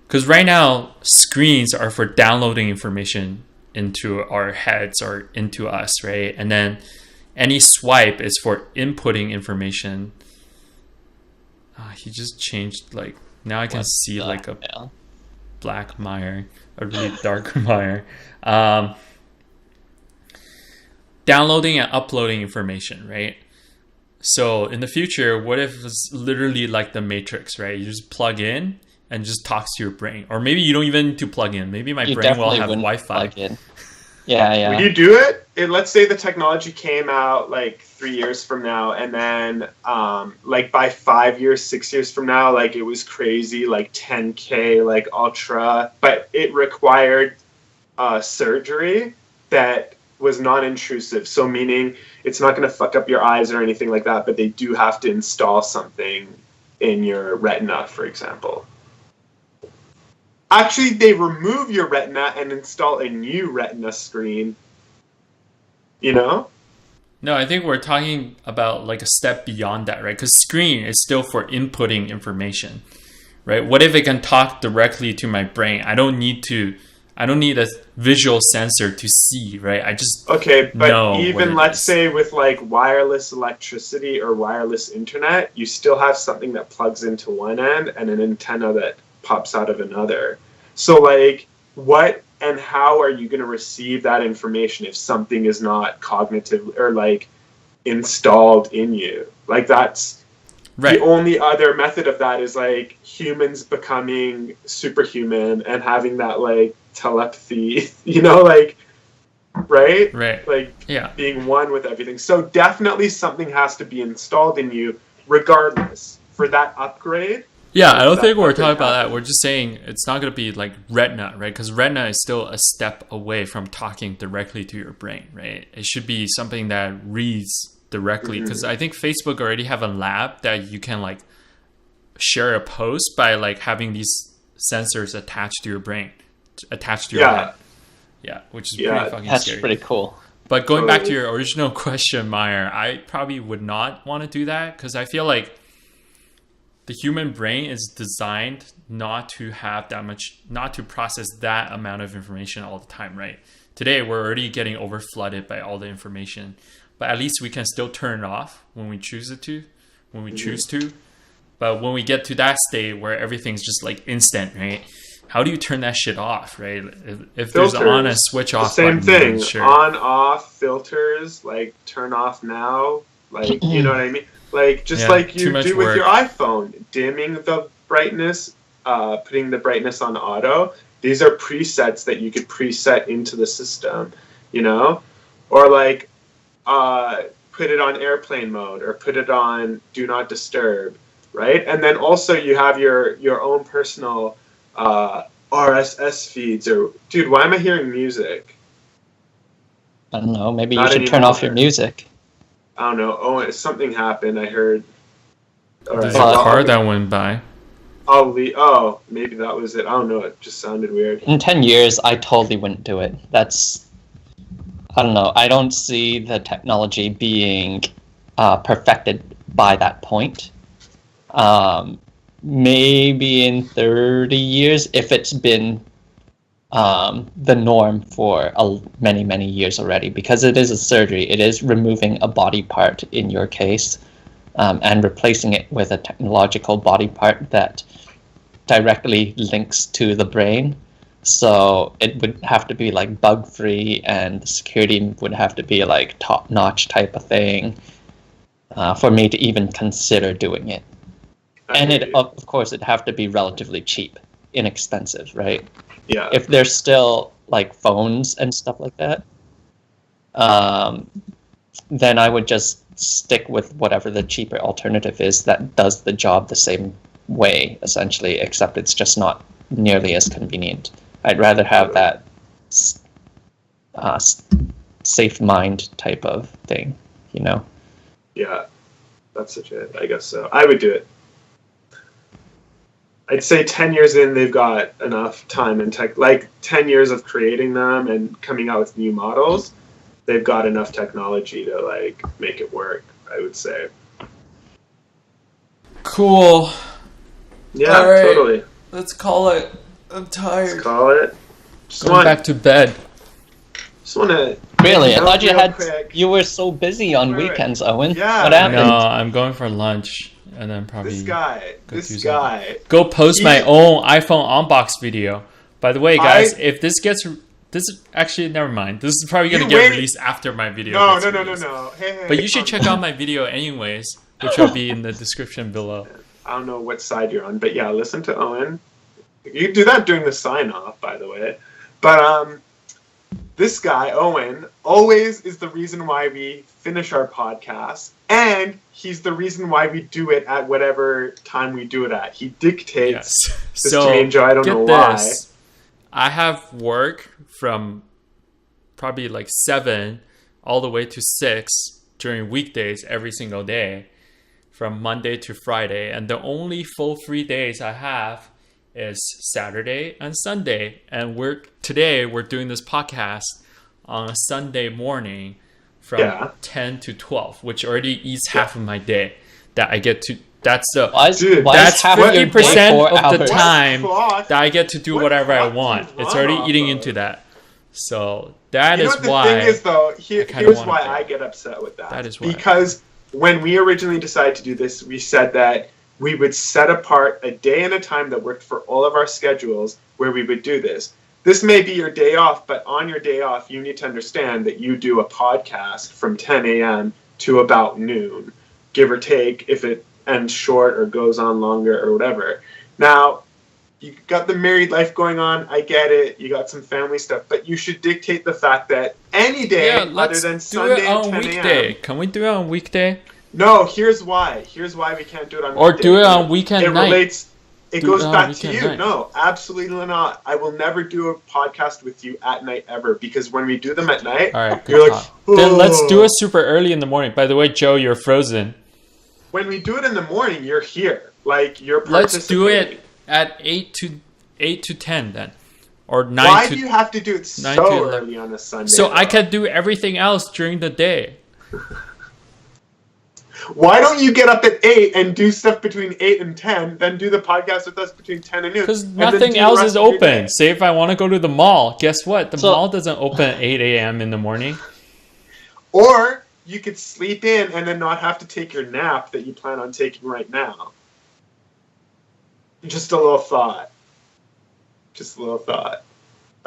because right now screens are for downloading information into our heads or into us, right? And then any swipe is for inputting information. He just changed, like, now I can see like a black Mahyar, a really dark Mahyar. Downloading and uploading information, right? So in the future, what if it's literally like the Matrix, right? You just plug in and just talks to your brain. Or maybe you don't even need to plug in. Maybe my brain will have Wi-Fi. Yeah. Would you do it? Let's say the technology came out like 3 years from now, and then like by 5 years, 6 years from now, like it was crazy, like 10K, like ultra, but it required surgery that was non-intrusive. So meaning it's not going to fuck up your eyes or anything like that, but they do have to install something in your retina, for example. Actually, they remove your retina and install a new retina screen. You know? No, I think we're talking about like a step beyond that, right? Because screen is still for inputting information, right? What if it can talk directly to my brain? I don't need a visual sensor to see, right? I just Okay, but know even what it let's is. say with like wireless electricity or wireless internet, you still have something that plugs into one end and an antenna that pops out of another. So like, what and how are you going to receive that information if something is not cognitive or like installed in you? Like that's Right. the only other method of that is like humans becoming superhuman and having that like telepathy, like, right? Right. Like Yeah. being one with everything. So definitely something has to be installed in you regardless for that upgrade. Yeah, I don't think we're upgrade talking about that. happens. We're just saying it's not going to be like retina, right? Because retina is still a step away from talking directly to your brain, right? It should be something that reads directly. Because I think Facebook already have a lab that you can like share a post by like having these sensors attached to your brain, attached to your Yeah. head. Yeah, which is Yeah, pretty fucking That's scary. pretty cool. But going back to Totally. your original question, Mahyar, I probably would not want to do that because I feel like the human brain is designed not to have that much, not to process that amount of information all the time, right? Today, we're already getting over flooded by all the information, but at least we can still turn it off when we choose it to, when we choose to. But when we get to that state where everything's just like instant, right? How do you turn that shit off, right? If there's Filters. on a switch The off same button, thing. then sure. On, off, filters, like turn off now, like you know what I mean? Like just Yeah, like too you much do with work. your iPhone, dimming the brightness, putting the brightness on auto. These are presets that you could preset into the system, or like put it on airplane mode or put it on do not disturb, right? And then also you have your own personal RSS feeds. Or dude, why am I hearing music? I don't know. Maybe you Not should turn off your anymore. music. I don't know. Oh, something happened. I heard. All There's right, a well, car that went by. Oh, maybe that was it. I don't know. It just sounded weird. In 10 years, I totally wouldn't do it. I don't know. I don't see the technology being perfected by that point. Maybe in 30 years, if it's been the norm for many, many years already, because it is a surgery. It is removing a body part in your case and replacing it with a technological body part that directly links to the brain. So it would have to be like bug-free, and the security would have to be like top-notch type of thing for me to even consider doing it. And it, of course, it'd have to be relatively cheap, inexpensive, right? Yeah. If there's still like phones and stuff like that, then I would just stick with whatever the cheaper alternative is that does the job the same way, essentially, except it's just not nearly as convenient. I'd rather have that safe mind type of thing, Yeah. That's legit. I guess so. I would do it. I'd say 10 years in, they've got enough time and tech, like 10 years of creating them and coming out with new models. They've got enough technology to like make it work, I would say. Cool. Yeah, All right. totally. Let's call it. I'm tired. Let's call it. Going back to bed. Just want to. Really? I thought quick. you were so busy on Wait. weekends, Owen. Yeah. What happened? No, I'm going for lunch and then probably This guy. go post my own iPhone unbox video. By the way, guys, if this actually never mind. This is probably gonna get released after my video. No. gets released. Hey, But you should check out my video anyways, which will be in the description below. I don't know what side you're on, but yeah, listen to Owen. You do that during the sign off, by the way. But this guy, Owen, always is the reason why we finish our podcast, and he's the reason why we do it at whatever time we do it at. He dictates this to me and Joe. I don't know why. I have work from probably like 7 all the way to 6 during weekdays every single day from Monday to Friday. And the only full free days I have is Saturday and Sunday. And today we're doing this podcast on a Sunday morning. from 10 to 12, which already eats half of my day. That I get to. That's the. That's 50% of the time that I get to do whatever I want. It's already eating into that. So that is why. The thing is, though, here's why I get upset with that. That is why. Because when we originally decided to do this, we said that we would set apart a day and a time that worked for all of our schedules where we would do this. This may be your day off, but on your day off, you need to understand that you do a podcast from 10 a.m. to about noon, give or take, if it ends short or goes on longer or whatever. Now, you got the married life going on. I get it. You got some family stuff, but you should dictate the fact that any day other than Sunday at 10 a.m. Can we do it on weekday? No, here's why. Here's why we can't do it on or weekday. Do it on weekend night. It goes back to you. Night. No, absolutely not. I will never do a podcast with you at night ever, because when we do them at night, all right, you're like, oh. Then let's do it super early in the morning. By the way, Joe, you're frozen. When we do it in the morning, you're here. Like, you're participating. Let's do it at 8 to 10 then. Or 9 Why do you have to do it so early on a Sunday? So though? I can do everything else during the day. Why don't you get up at 8 and do stuff between 8 and 10, then do the podcast with us between 10 and noon? Because nothing else is open. Say if I want to go to the mall, guess what? The mall doesn't open at 8 a.m. in the morning. Or you could sleep in and then not have to take your nap that you plan on taking right now. Just a little thought. All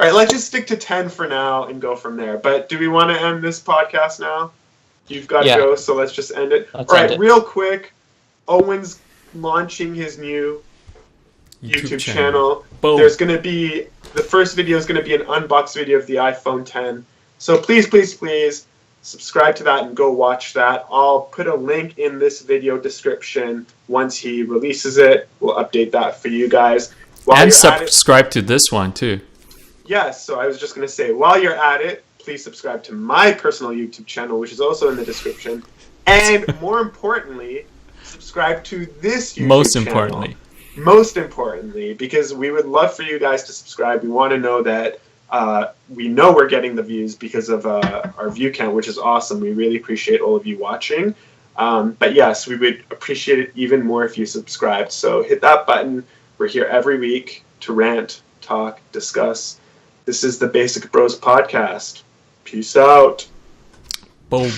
right, let's just stick to 10 for now and go from there. But do we want to end this podcast now? You've got to go, so let's just end it. All right, real quick. Owen's launching his new YouTube channel. Boom. There's going to be, the first video is going to be an unbox video of the iPhone 10. So please, please, please subscribe to that and go watch that. I'll put a link in this video description. Once he releases it, we'll update that for you guys. And subscribe to this one too. Yes, so I was just going to say, while you're at it, please subscribe to my personal YouTube channel, which is also in the description. And more importantly, subscribe to this YouTube channel. Most importantly, because we would love for you guys to subscribe. We want to know that we know we're getting the views because of our view count, which is awesome. We really appreciate all of you watching. But yes, we would appreciate it even more if you subscribed. So hit that button. We're here every week to rant, talk, discuss. This is the Basic Bros Podcast. Peace out. Boom.